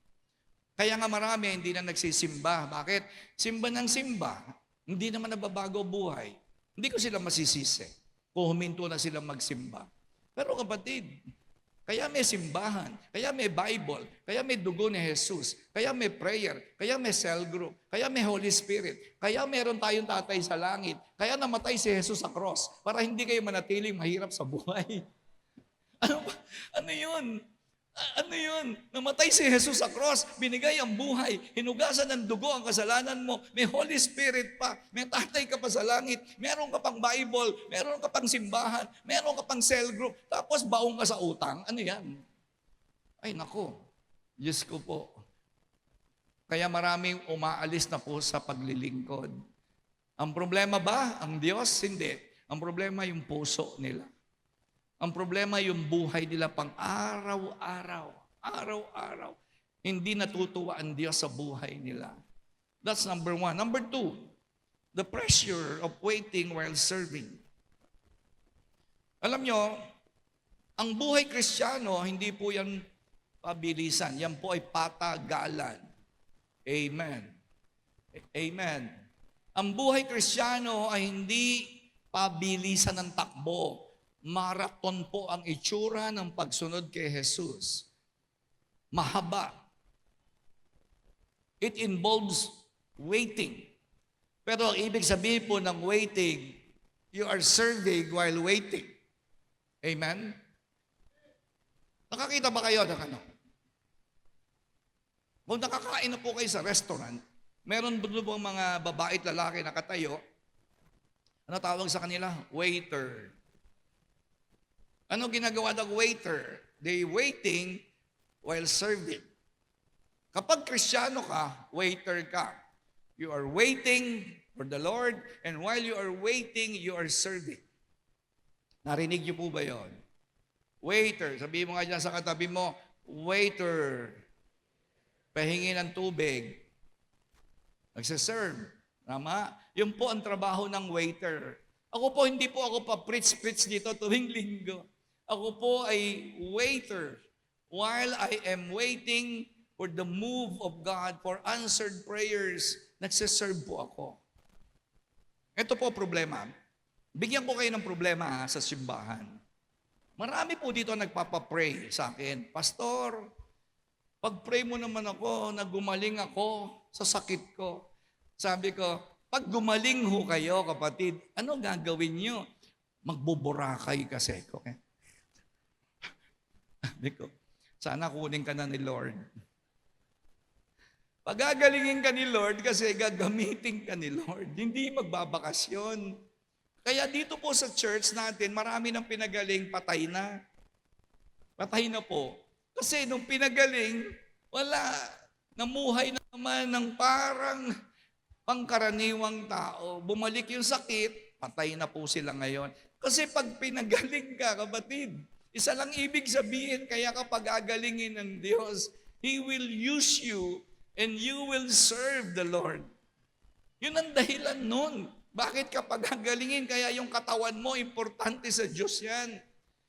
Kaya nga marami hindi na nagsisimba. Bakit? Simba ng simba. Hindi naman nababago buhay. Hindi ko sila masisisi kung huminto na sila magsimba. Pero kapatid, kaya may simbahan, kaya may Bible, kaya may dugo ni Jesus, kaya may prayer, kaya may cell group, kaya may Holy Spirit, kaya meron tayong tatay sa langit, kaya namatay si Jesus sa cross para hindi kayo manatiling mahirap sa buhay. Ano yun? Ano yun? Namatay si Jesus sa cross, binigay ang buhay, hinugasan ng dugo ang kasalanan mo, may Holy Spirit pa, may tatay ka pa sa langit, meron ka pang Bible, meron ka pang simbahan, meron ka pang cell group, tapos baong ka sa utang. Ano yan? Ay nako, Diyos ko po. Kaya maraming umaalis na po sa paglilingkod. Ang problema ba? Ang Diyos? Hindi. Ang problema yung puso nila. Ang problema yung buhay nila pang araw-araw. Araw-araw. Hindi natutuwa ang Diyos sa buhay nila. That's number one. Number two, the pressure of waiting while serving. Alam nyo, ang buhay Kristiyano, hindi po yan pabilisan. Yan po ay patagalan. Amen. Amen. Ang buhay Kristiyano ay hindi pabilisan ng takbo. Marathon po ang itsura ng pagsunod kay Jesus. Mahaba. It involves waiting. Pero ang ibig sabihin po ng waiting, you are serving while waiting. Amen? Nakakita ba kayo ng ano? Kung nakakain na po kayo sa restaurant, meron po mga babae at lalaki nakatayo, ano tawag sa kanila? Waiter. Ano ginagawa ng waiter? They waiting while serving. Kapag Kristiyano ka, waiter ka. You are waiting for the Lord, and while you are waiting, you are serving. Narinig niyo po ba yon? Waiter, sabihin mo nga dyan sa katabi mo, waiter, pahingi ng tubig. Nagsiserve. Tama? Yun po ang trabaho ng waiter. Ako po, hindi po ako pa-preach dito tuwing linggo. Ako po ay waiter. While I am waiting for the move of God, for answered prayers, nagsiserve po ako. Ito po problema. Bigyan ko kayo ng problema sa simbahan. Marami po dito nagpapapray sa akin. Pastor, pag-pray mo naman ako na gumaling ako sa sakit ko. Sabi ko, pag gumaling ho kayo, kapatid, ano gagawin nyo? Magbuburakay kasi ko. Sabi ko, sana kunin ka na ni Lord. Pagagalingin ka ni Lord kasi gagamitin ka ni Lord. Hindi magbabakasyon. Kaya dito po sa church natin, marami ng pinagaling, patay na. Patay na po. Kasi nung pinagaling, wala. Namuhay na naman ng parang pangkaraniwang tao. Bumalik yung sakit, patay na po sila ngayon. Kasi pag pinagaling ka, kapatid, isa lang ibig sabihin, kaya kapag agalingin ng Diyos, He will use you and you will serve the Lord. Yun ang dahilan nun. Bakit kapag gagalingin, kaya yung katawan mo, importante sa Diyos yan.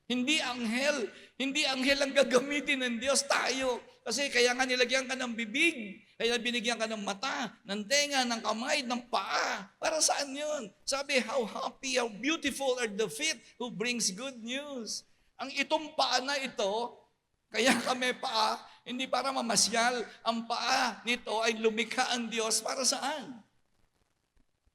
Hindi anghel ang gagamitin ng Diyos, tayo. Kasi kaya nga nilagyan ka ng bibig, kaya binigyan ka ng mata, ng tenga, ng kamay, ng paa. Para saan yun? Sabi, how happy, how beautiful are the feet who brings good news. Ang itong paa na ito, kaya kami paa, hindi para mamasyal. Ang paa nito ay lumikha ang Diyos para saan?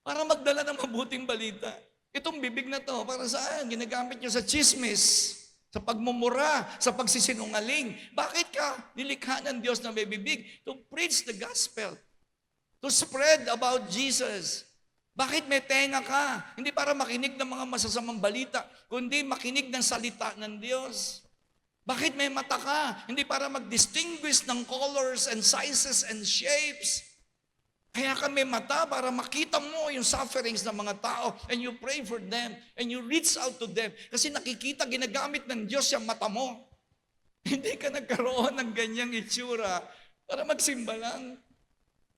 Para magdala ng mabuting balita. Itong bibig na to, para saan? Ginagamit nyo sa chismis, sa pagmumura, sa pagsisinungaling. Bakit ka nilikha ng Diyos na may bibig? To preach the gospel. To spread about Jesus. Bakit may tenga ka? Hindi para makinig ng mga masasamang balita, kundi makinig ng salita ng Diyos. Bakit may mata ka? Hindi para mag-distinguish ng colors and sizes and shapes. Kaya ka may mata para makita mo yung sufferings ng mga tao and you pray for them and you reach out to them. Kasi nakikita, ginagamit ng Diyos yung mata mo. Hindi ka nagkaroon ng ganyang itsura para magsimba lang.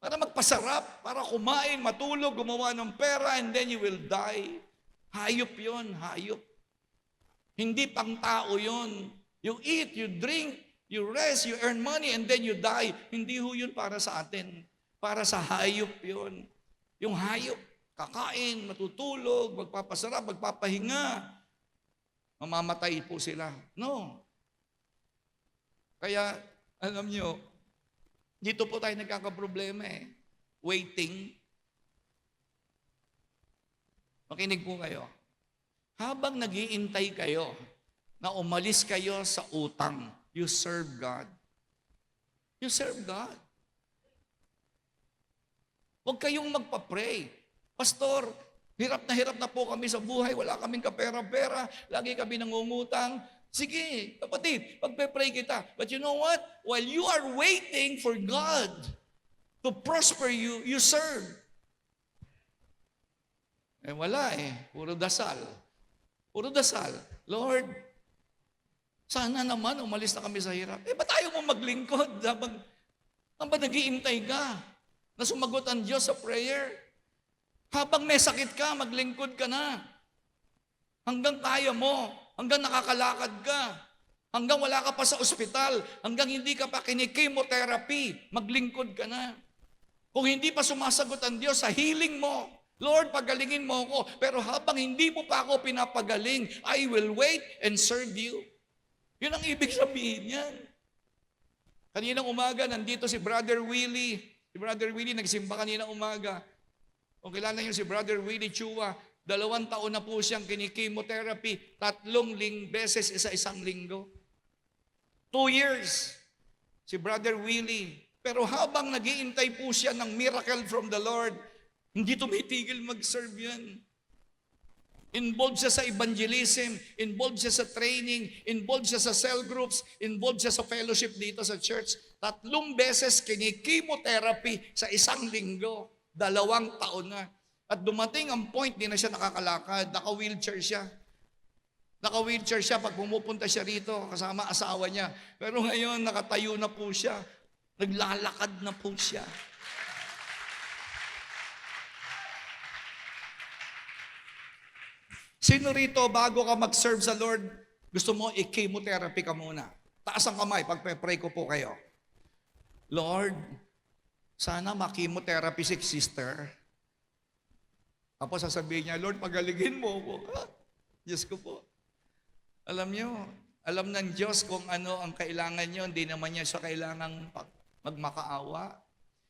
Para magpasarap, para kumain, matulog, gumawa ng pera, and then you will die. Hayop yun, hayop. Hindi pang tao yun. You eat, you drink, you rest, you earn money, and then you die. Hindi ho yun para sa atin. Para sa hayop yun. Yung hayop, kakain, matutulog, magpapasarap, magpapahinga. Mamamatay po sila. No. Kaya, alam nyo, dito po tayo nagkakaproblema eh. Waiting. Makinig po kayo. Habang nag-iintay kayo na umalis kayo sa utang, you serve God. You serve God. Huwag kayong magpa-pray. Pastor, hirap na po kami sa buhay, wala kaming kapera-pera, lagi kami nangungutang. Sige, kapatid, pagpe-pray kita. But you know what? While you are waiting for God to prosper you, you serve. Eh wala puro dasal. Puro dasal. Lord, sana naman umalis na kami sa hirap. Ba't ayaw mo maglingkod habang nag-iintay ka na sumagot ang Diyos sa prayer? Habang may sakit ka, maglingkod ka na. Hanggang kaya mo, hanggang nakakalakad ka, hanggang wala ka pa sa ospital, hanggang hindi ka pa kini-chemotherapy, maglingkod ka na. Kung hindi pa sumasagot ang Diyos sa healing mo, Lord, pagalingin mo ako. Pero habang hindi mo pa ako pinapagaling, I will wait and serve you. Yun ang ibig sabihin yan. Kaninang umaga, nandito si Brother Willie. Si Brother Willie nagsimba kaninang umaga. Kung kilala niyo si Brother Willie Chua, 2 taon na po siyang kini-chemotherapy, 3 beses sa isang linggo. 2 years, si Brother Willie. Pero habang nag-iintay po siya ng miracle from the Lord, hindi tumitigil mag-serve yan. Involved siya sa evangelism, involved siya sa training, involved siya sa cell groups, involved siya sa fellowship dito sa church. 3 beses kini-chemotherapy sa isang linggo. 2 taon na. At dumating ang point, di na siya nakakalakad. Naka-wheelchair siya. Naka-wheelchair siya pag pumupunta siya rito kasama asawa niya. Pero ngayon, nakatayo na po siya. Naglalakad na po siya. Sino rito, bago ka mag-serve sa Lord, gusto mo i-chemotherapy ka muna? Taas ang kamay, pagpe-pray ko po kayo. Lord, sana ma-chemotherapy si sister. Tapos sasabihin niya, Lord, pagalingin mo ako. Diyos ko po. Alam niyo, alam ng Diyos kung ano ang kailangan niyo, hindi naman niya siya kailangang magmakaawa.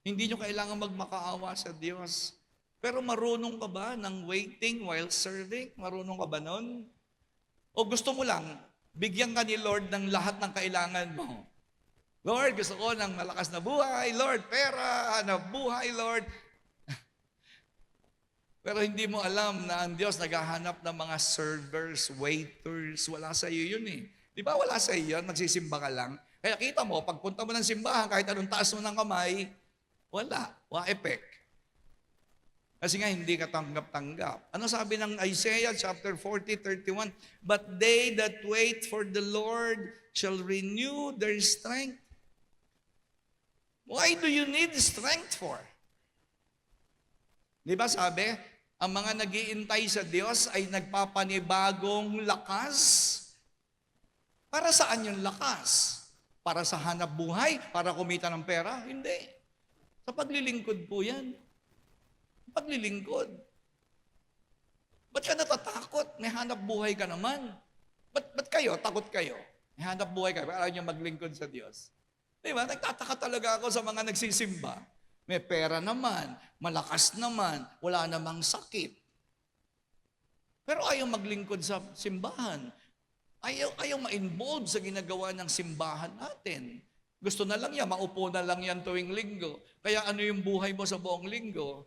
Hindi niyo kailangan magmakaawa sa Diyos. Pero marunong ka ba ng waiting while serving? Marunong ka ba nun? O gusto mo lang, bigyan ka ni Lord ng lahat ng kailangan mo. Lord, gusto ko ng malakas na buhay. Lord, pera, na buhay, Lord. Pero hindi mo alam na ang Diyos naghahanap ng mga servers, waiters. Wala sa iyo yun Di ba wala sa iyo yun? Magsisimba ka lang. Kaya kita mo, pagpunta mo ng simbahan, kahit anong taas mo ng kamay, wala effect. Kasi nga, hindi ka tanggap-tanggap. Ano sabi ng Isaiah chapter 40:31? But they that wait for the Lord shall renew their strength. Why do you need strength for? Di ba sabi, ang mga nag-iintay sa Diyos ay nagpapanibagong lakas. Para saan yung lakas? Para sa hanap buhay? Para kumita ng pera? Hindi. Sa paglilingkod po yan. Paglilingkod. Ba't ka natatakot? May hanap buhay ka naman. Ba't kayo? Takot kayo? May hanap buhay kayo. Para nyo maglingkod sa Diyos. Di ba? Nagtataka talaga ako sa mga nagsisimba. May pera naman, malakas naman, wala namang sakit. Pero ayaw maglingkod sa simbahan. Ayaw ma-involve sa ginagawa ng simbahan natin. Gusto na lang yan, maupo na lang yan tuwing linggo. Kaya ano yung buhay mo sa buong linggo?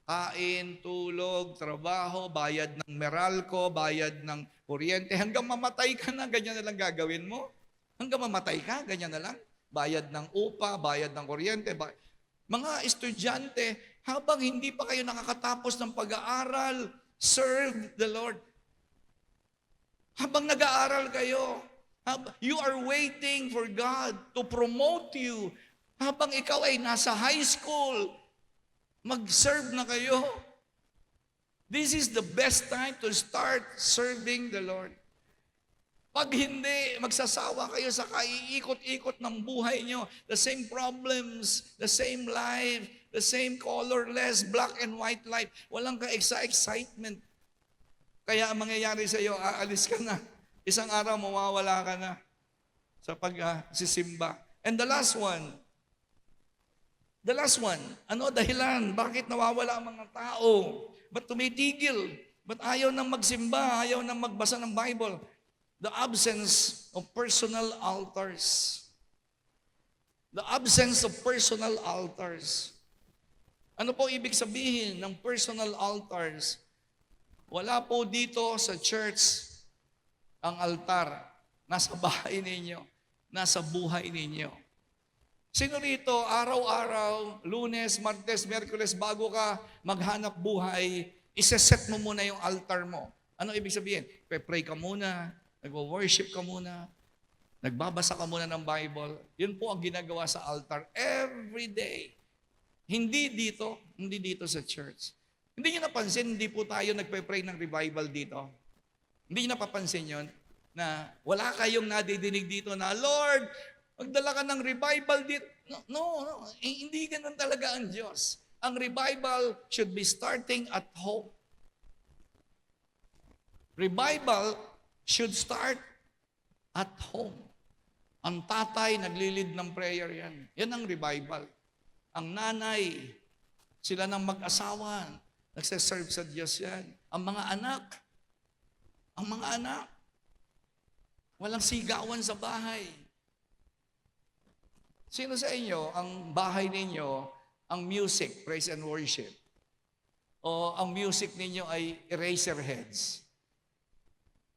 Kain, tulog, trabaho, bayad ng Meralco, bayad ng kuryente. Hanggang mamatay ka na, ganyan na lang gagawin mo. Hanggang mamatay ka, ganyan na lang. Bayad ng upa, bayad ng kuryente, mga estudyante, habang hindi pa kayo nakakatapos ng pag-aaral, serve the Lord. Habang nag-aaral kayo, you are waiting for God to promote you. Habang ikaw ay nasa high school, mag-serve na kayo. This is the best time to start serving the Lord. Pag hindi, magsasawa kayo sa kaiikot-ikot ng buhay nyo. The same problems, the same life, the same colorless, black and white life. Walang ka-excitement. Kaya ang mangyayari sa iyo, aalis ka na. Isang araw, mawawala ka na sa pag-sisimba. And the last one, ano dahilan? Bakit nawawala ang mga tao? Ba't tumitigil? Ba't ayaw nang magsimba? Ayaw nang magbasa ng Bible? The absence of personal altars. The absence of personal altars. Ano po ibig sabihin ng personal altars? Wala po dito sa church ang altar. Nasa bahay ninyo. Nasa buhay ninyo. Sino rito, araw-araw, Lunes, Martes, Miyerkules, bago ka maghanap buhay, iseset mo muna yung altar mo. Ano ibig sabihin? Pray ka muna, nag-worship ka muna, nagbabasa ka muna ng Bible. Yun po ang ginagawa sa altar every day. Hindi dito sa church. Hindi nyo napansin, hindi po tayo nagpe-pray ng revival dito. Hindi nyo napapansin yun, na wala kayong nadidinig dito na, Lord, magdala ka ng revival dito. No. Hindi ganun talaga ang Diyos. Ang revival should be starting at home. Revival should start at home. Ang tatay, naglilid ng prayer yan. Yan ang revival. Ang nanay, sila ng mag-asawa, nagsaserve sa Diyos yan. Ang mga anak, walang sigawan sa bahay. Sino sa inyo, ang bahay ninyo, ang music, praise and worship, o ang music ninyo ay Eraserheads?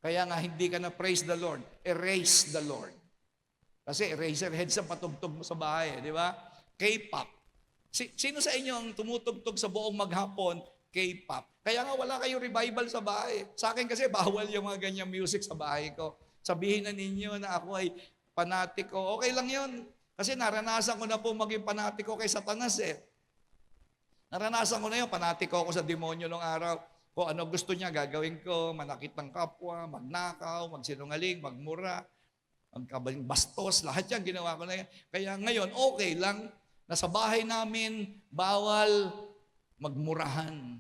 Kaya nga, hindi ka na praise the Lord, erase the Lord. Kasi Eraserheads ang patugtog mo sa bahay, di ba? K-pop. Sino sa inyo ang tumutugtog sa buong maghapon, K-pop? Kaya nga, wala kayong revival sa bahay. Sa akin kasi, bawal yung mga ganyang music sa bahay ko. Sabihin na ninyo na ako ay panatiko. Okay lang yun. Kasi naranasan ko na po maging panatiko kay Satanas eh. Naranasan ko na yun, panatiko ako sa demonyo nung araw. Kung ano gusto niya, gagawin ko, manakit ng kapwa, magnakaw, magsinungaling, magmura, magkabaling bastos, lahat yan ginawa ko na yan. Kaya ngayon, okay lang, na sa bahay namin, bawal magmurahan.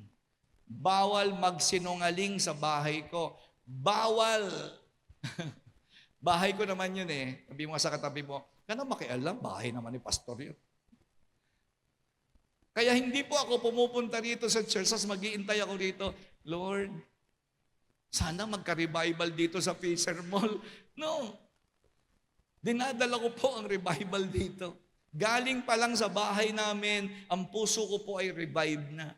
Bawal magsinungaling sa bahay ko. Bawal. Bahay ko naman yun eh. Sabi mo sa katabi mo, kana makialam, bahay naman ni pastor yun. Kaya hindi po ako pumupunta rito sa church, as mag-iintay ako rito, Lord, sana magka-revival dito sa Fisher Mall. No. Dinadala ko po ang revival dito. Galing pa lang sa bahay namin, ang puso ko po ay revive na.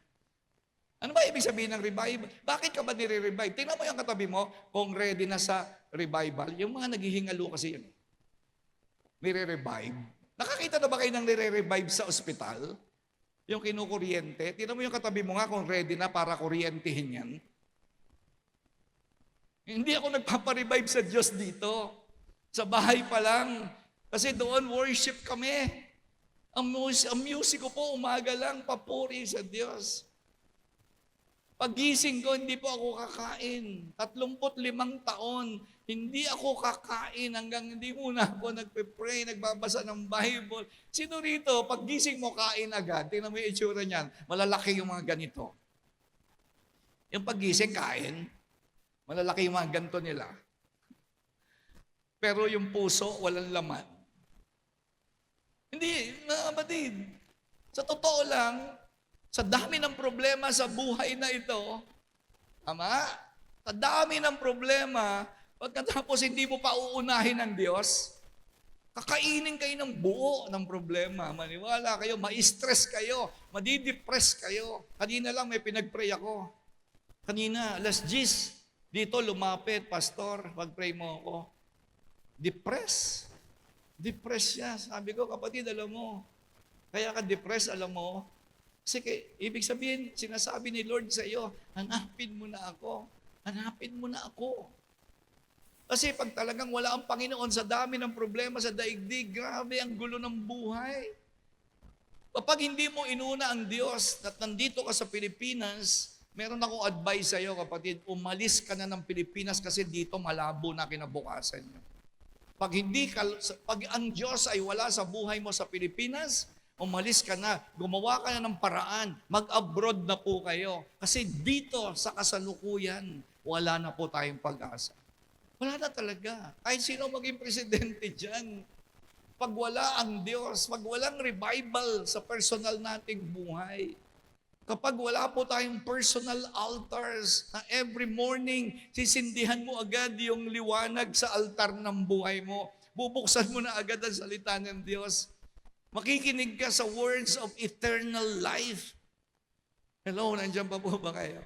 Ano ba ibig sabihin ng revive? Bakit ka ba nire-revive? Tingnan mo yung katabi mo, kung ready na sa revival. Yung mga naghihingalo kasi yun. Nire-revive. Nakakita na ba kayo ng nire-revive sa ospital? Yung kinukuryente. Tingnan mo yung katabi mo nga kung ready na para kuryentehin yan. Hindi ako nagpaparevive sa Diyos dito. Sa bahay pa lang. Kasi doon worship kami. Ang music ko po umaga lang, papuri sa Diyos. Pagising ko, hindi po ako kakain. 35 taon, hindi ako kakain hanggang hindi muna ako nagpe-pray, nagbabasa ng Bible. Sino rito, paggising mo, kain agad. Tingnan mo yung itsura niyan. Malalaki yung mga ganito. Yung paggising, kain. Malalaki yung mga ganito nila. Pero yung puso, walang laman. Hindi, mga kapatid. Sa totoo lang, sa dami ng problema sa buhay na ito, ama, sa dami ng problema, pagkatapos hindi mo pa uunahin ng Diyos, kakainin kayo ng buo ng problema. Maniwala kayo, ma-stress kayo, madidepress kayo. Kanina lang may pinag-pray ako. Kanina, alas 10, dito lumapit, pastor, pag-pray mo ako. Depress. Depress siya. Sabi ko, kapatid, alam mo, kaya ka depress, alam mo, kasi ibig sabihin, sinasabi ni Lord sa iyo, hanapin mo na ako. Hanapin mo na ako. Kasi pag talagang wala ang Panginoon sa dami ng problema sa daigdig, grabe ang gulo ng buhay. Kapag hindi mo inuna ang Diyos at nandito ka sa Pilipinas, meron akong advice sa iyo, kapatid, umalis ka na ng Pilipinas kasi dito malabo na kinabukasan niyo. Pag ang Diyos ay wala sa buhay mo sa Pilipinas, umalis ka na, gumawa ka na ng paraan, mag-abroad na po kayo. Kasi dito sa kasalukuyan, wala na po tayong pag-asa. Wala na talaga. Kahit sino maging presidente dyan, pag wala ang Diyos, pag walang revival sa personal nating buhay, kapag wala po tayong personal altars na every morning, sisindihan mo agad yung liwanag sa altar ng buhay mo. Bubuksan mo na agad ang salita ng Diyos. Makikinig ka sa words of eternal life. Hello, nandiyan pa po ba kayo?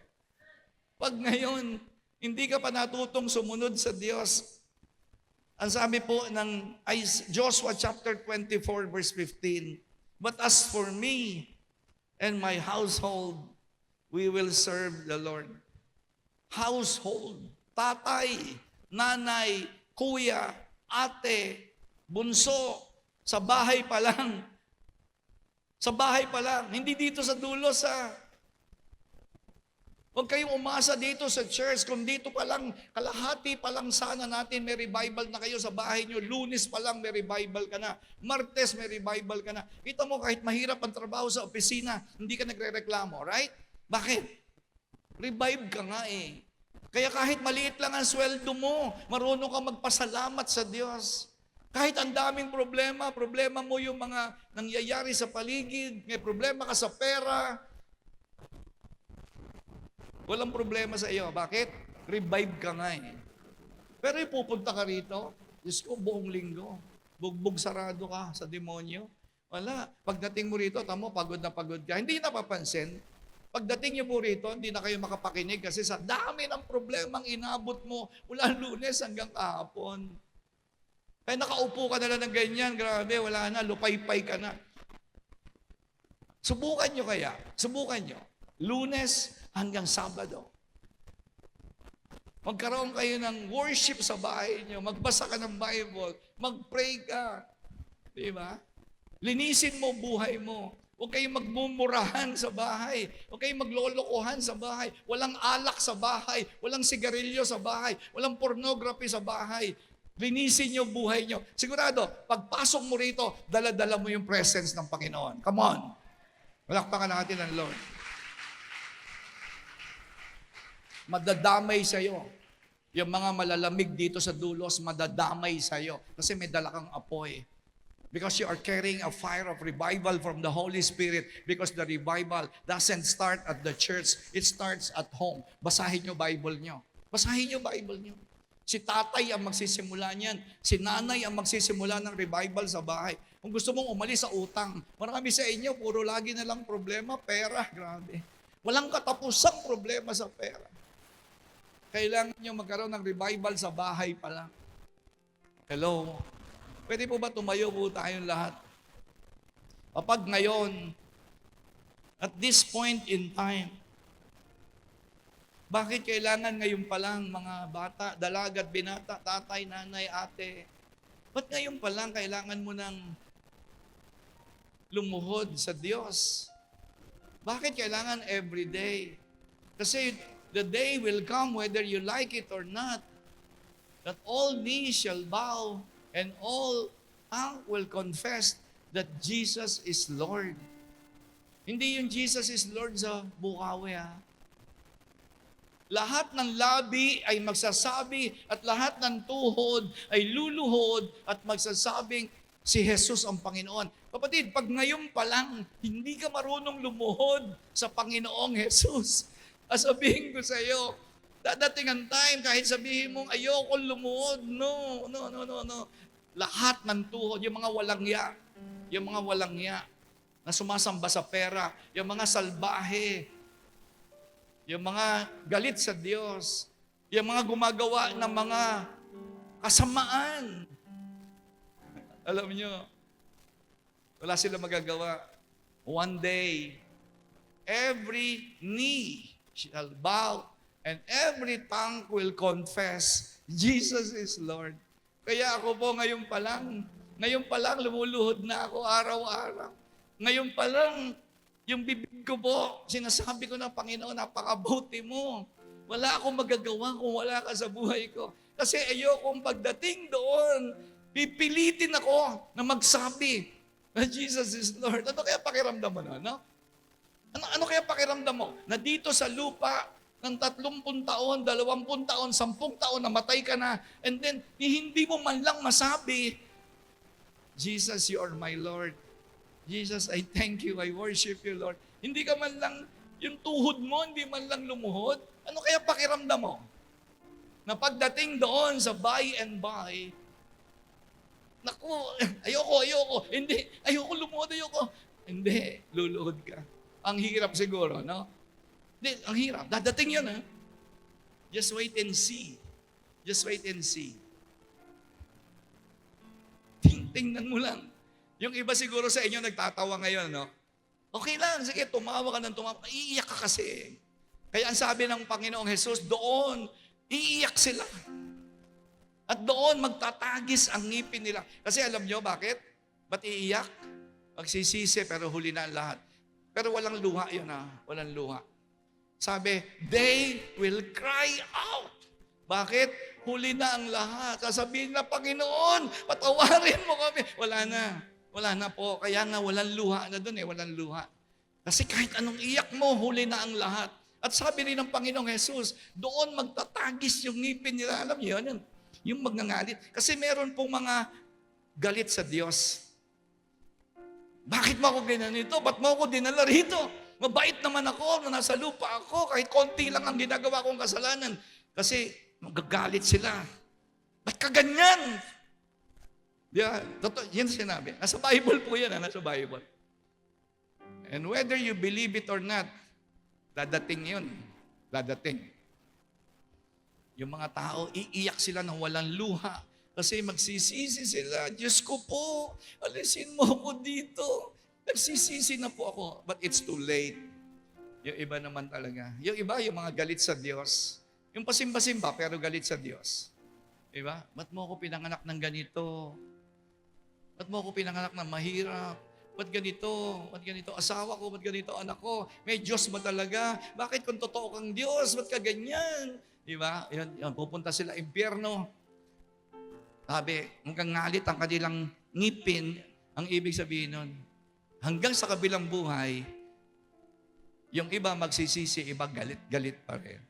Pag ngayon, hindi ka pa natutong sumunod sa Diyos, Ang sabi po ng Joshua chapter 24 verse 15, "But as for me and my household, we will serve the Lord." Household, tatay, nanay, kuya, ate, bunso, sa bahay pa lang. Sa bahay pa lang. Hindi dito sa dulo Huwag kayong umasa dito sa church. Kung dito pa lang, kalahati pa lang sana natin may revival na kayo sa bahay nyo. Lunes pa lang may revival ka na. Martes may revival ka na. Kita mo kahit mahirap ang trabaho sa opisina, hindi ka nagre-reklamo, right? Bakit? Revive ka nga eh. Kaya kahit maliit lang ang sweldo mo, marunong ka magpasalamat sa Diyos. Kahit ang daming problema mo yung mga nangyayari sa paligid, may problema ka sa pera, walang problema sa iyo. Bakit? Revive ka nga eh. Pero ipupunta ka rito, Diyos ko, buong linggo. Bugbog sarado ka sa demonyo. Wala. Pagdating mo rito, tamo, pagod na pagod ka. Hindi napapansin. Pagdating niyo po rito, hindi na kayo makapakinig kasi sa dami ng problemang inabot mo mula Lunes hanggang kahapon. Kaya nakaupo ka na lang ng ganyan, grabe, wala na, lupay-pay ka na. Subukan nyo kaya. Subukan nyo. Lunes hanggang Sabado. Magkaroon kayo ng worship sa bahay nyo. Magbasa ka ng Bible. Mag-pray ka. Di ba? Linisin mo buhay mo. Huwag kayong magmumurahan sa bahay. Huwag kayong maglolokohan sa bahay. Walang alak sa bahay. Walang sigarilyo sa bahay. Walang pornography sa bahay. Linisin nyo buhay nyo. Sigurado, pagpasok mo rito, dala-dala mo yung presence ng Panginoon. Come on. Walakpakan natin ang Lord. Madadamay sa'yo. Yung mga malalamig dito sa dulos, madadamay sa'yo. Kasi may dala kang apoy. Because you are carrying a fire of revival from the Holy Spirit. Because the revival doesn't start at the church. It starts at home. Basahin nyo Bible nyo. Basahin nyo Bible nyo. Si tatay ang magsisimula niyan. Si nanay ang magsisimula ng revival sa bahay. Kung gusto mong umalis sa utang, marami sa inyo, puro lagi na lang problema, pera. Grabe. Walang katapusang problema sa pera. Kailangan nyo magkaroon ng revival sa bahay pa lang. Hello? Pwede po ba tumayo po tayong lahat? Kapag ngayon, at this point in time, bakit kailangan ngayon pa lang mga bata, dalagat, binata, tatay, nanay, ate? Ba't ngayon pa lang kailangan mo ng lumuhod sa Diyos? Bakit kailangan everyday? Kasi the day will come whether you like it or not, that all knees shall bow and all tongue will confess that Jesus is Lord. Hindi yung Jesus is Lord sa Bukawi ha. Lahat ng labi ay magsasabi at lahat ng tuhod ay luluhod at magsasabing si Jesus ang Panginoon. Kapatid, pag ngayon pa lang, hindi ka marunong lumuhod sa Panginoong Jesus. Sabihin ko sa iyo, dadating ang time kahit sabihin mong ayoko lumuhod. No. Lahat ng tuhod, yung mga walang ya na sumasamba sa pera, yung mga salbahe, yung mga galit sa Diyos, yung mga gumagawa ng mga kasamaan. Alam nyo, wala sila magagawa. One day, every knee shall bow and every tongue will confess Jesus is Lord. Kaya ako po ngayon pa lang lumuluhod na ako araw-araw. Ngayon pa lang, yung bibig ko po, sinasabi ko na, Panginoon, napakabuti mo. Wala akong magagawa kung wala ka sa buhay ko. Kasi ayokong pagdating doon, pipilitin ako na magsabi na Jesus is Lord. Ano kaya pakiramdam mo na, no? Ano kaya pakiramdam mo? Na dito sa lupa, ng 30 taon, 20 taon, 10 taon, namatay ka na, and then, hindi mo man lang masabi, Jesus, you are my Lord. Jesus, I thank you, I worship you, Lord. Hindi ka man lang, yung tuhod mo, hindi man lang lumuhod. Ano kaya pakiramdam mo? Na pagdating doon sa by and by, naku, ayoko, hindi, ayoko lumuhod, Hindi, luluhod ka. Ang hirap siguro, no? Hindi, ang hirap. Dadating yun, ha? Just wait and see. Just wait and see. tingnan mo lang. Yung iba siguro sa inyo nagtatawa ngayon, no? Okay lang, sige, tumawa ka ng tumawa. Iiyak ka kasi. Kaya ang sabi ng Panginoong Jesus, doon, iiyak sila. At doon, magtatagis ang ngipin nila. Kasi alam nyo, bakit? Ba't iiyak? Magsisisi, pero huli na ang lahat. Pero walang luha yun, walang luha. Sabi, they will cry out. Bakit? Huli na ang lahat. Sasabihin na, Panginoon, patawarin mo kami. Wala na po. Kaya nga walang luha na doon walang luha. Kasi kahit anong iyak mo, huli na ang lahat. At sabi rin ng Panginoong Jesus, doon magtatagis yung ngipin nila. Alam niyo yun, yung magngangalit. Kasi meron pong mga galit sa Diyos. Bakit mo ako ginanito? Ba't mo ako dinala rito? Mabait naman ako, nasa lupa ako, kahit konti lang ang ginagawa kong kasalanan. Kasi magagalit sila. Ba't ka ganyan? Yeah, yan sinabi. Nasa Bible po yan, nasa Bible. And whether you believe it or not, dadating yun. Dadating. Yung mga tao, iiyak sila ng walang luha. Kasi magsisisi sila. Diyos ko po, alisin mo ako dito. Nagsisisi na po ako. But it's too late. Yung iba naman talaga. Yung iba, yung mga galit sa Diyos. Yung pasimba-simba, pero galit sa Diyos. Diba? Ba't mo ako pinanganak ng ganito? Ba't mo ako pinanganak ng mahirap? Ba't ganito? Ba't ganito? Asawa ko, ba't ganito anak ko? May Diyos ba talaga? Bakit kung totoo kang Diyos? Ba't ka ganyan? Diba? Yan, pupunta sila impyerno. Sabi, hanggang ngalit ang kanilang ngipin, ang ibig sabihin nun, hanggang sa kabilang buhay, yung iba magsisisi, iba galit pa rin.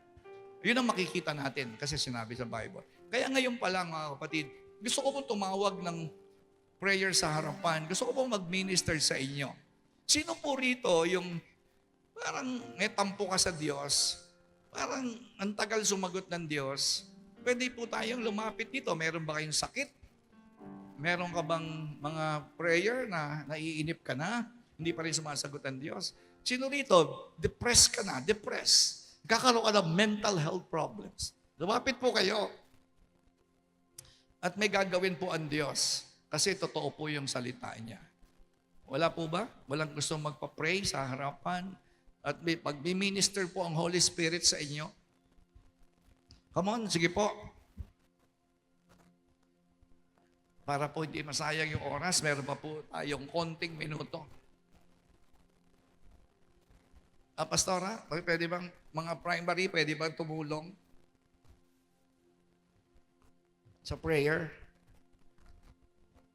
Yun ang makikita natin kasi sinabi sa Bible. Kaya ngayon pa lang, mga kapatid, gusto ko pong tumawag ng prayer sa harapan. Gusto ko pong mag-minister sa inyo. Sino po rito yung parang may tampo ka sa Diyos, parang ang tagal sumagot ng Diyos, pwede po tayong lumapit dito. Meron ba kayong sakit? Meron ka bang mga prayer na naiinip ka na? Hindi pa rin sumasagot ang Diyos? Sino rito? Depressed ka na, depressed. Kakaroon ka ng mental health problems. Lumapit po kayo. At may gagawin po ang Diyos. Kasi totoo po yung salita niya. Wala po ba? Walang gusto magpa-pray sa harapan? At pag-minister po ang Holy Spirit sa inyo? Come on, sige po. Para po hindi masayang yung oras, meron pa po tayong konting minuto. Pastora, pwede bang mga primary, pwede bang tumulong sa prayer?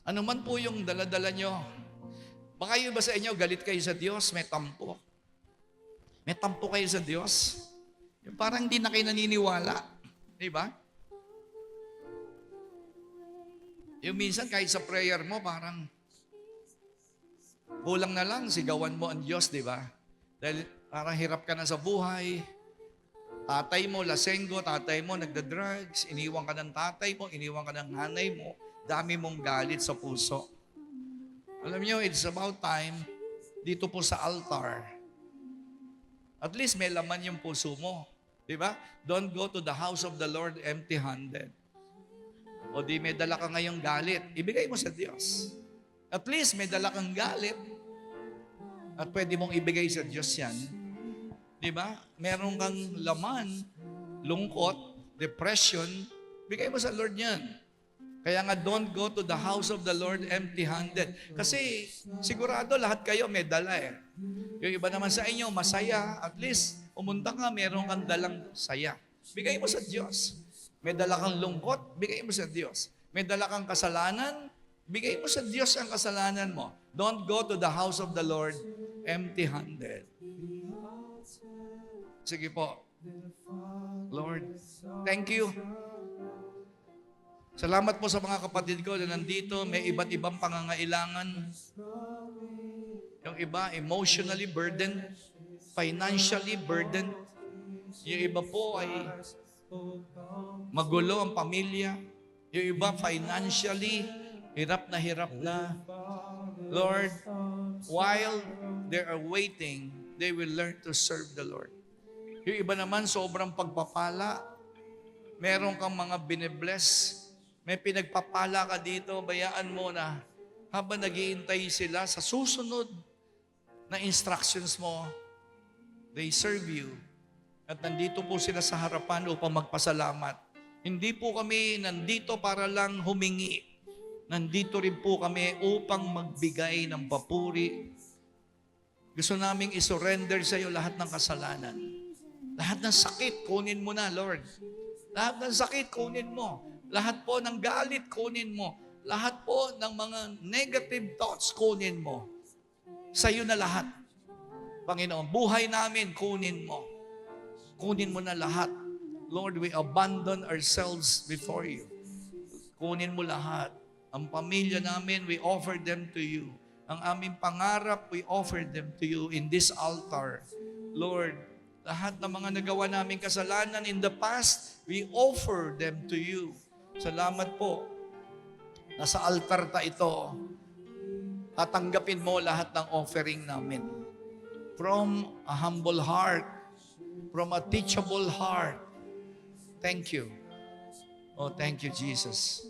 Ano man po yung dala-dala nyo. Baka yung ba sa inyo, galit kayo sa Diyos, may tampo. May tampo kayo sa Diyos. Yung parang hindi na kayo naniniwala. Di ba? Yung minsan kahit sa prayer mo, parang kulang na lang, sigawan mo ang Diyos, di ba? Dahil parang hirap ka na sa buhay. Tatay mo, lasenggo, tatay mo, nagda-drugs, iniwan ka ng tatay mo, iniwan ka ng nanay mo, dami mong galit sa puso. Alam niyo, it's about time, dito po sa altar, at least may laman yung puso mo. Di ba? Don't go to the house of the Lord empty-handed. O di may dala ka ngayong galit, ibigay mo sa Diyos. At least may dala kang galit, at pwede mong ibigay sa Diyos yan. Di ba? Meron kang laman, lungkot, depression, bigay mo sa Lord yan. Kaya nga, don't go to the house of the Lord empty-handed. Kasi sigurado lahat kayo may dala eh. Yung iba naman sa inyo, masaya. At least, umunta ka, meron kang dalang saya. Bigay mo sa Diyos. May dala kang lungkot, bigay mo sa Diyos. May dala kang kasalanan, bigay mo sa Diyos ang kasalanan mo. Don't go to the house of the Lord empty-handed. Sige po. Lord, thank you. Salamat po sa mga kapatid ko na nandito. May iba't ibang pangangailangan. Yung iba, emotionally burdened, financially burdened. Yung iba po ay magulo ang pamilya. Yung iba, financially, hirap na. Lord, while they are waiting, they will learn to serve the Lord. Yung iba naman, sobrang pagpapala. Meron kang mga binibless. May pinagpapala ka dito, bayaan mo na habang naghihintay sila sa susunod na instructions mo, they serve you. At nandito po sila sa harapan upang magpasalamat. Hindi po kami nandito para lang humingi. Nandito rin po kami upang magbigay ng papuri. Gusto naming isurrender sa iyo lahat ng kasalanan. Lahat ng sakit, kunin mo na, Lord. Lahat ng sakit, kunin mo. Lahat po ng galit, kunin mo. Lahat po ng mga negative thoughts, kunin mo. Sa iyo na lahat. Panginoon, buhay namin, kunin mo. Kunin mo na lahat. Lord, we abandon ourselves before you. Kunin mo lahat. Ang pamilya namin, we offer them to you. Ang aming pangarap, we offer them to you in this altar. Lord, lahat ng mga nagawa naming kasalanan in the past, we offer them to you. Salamat po. Nasa altar ta ito. Tatanggapin mo lahat ng offering namin. From a humble heart, from a teachable heart. Thank you. Oh, thank you, Jesus.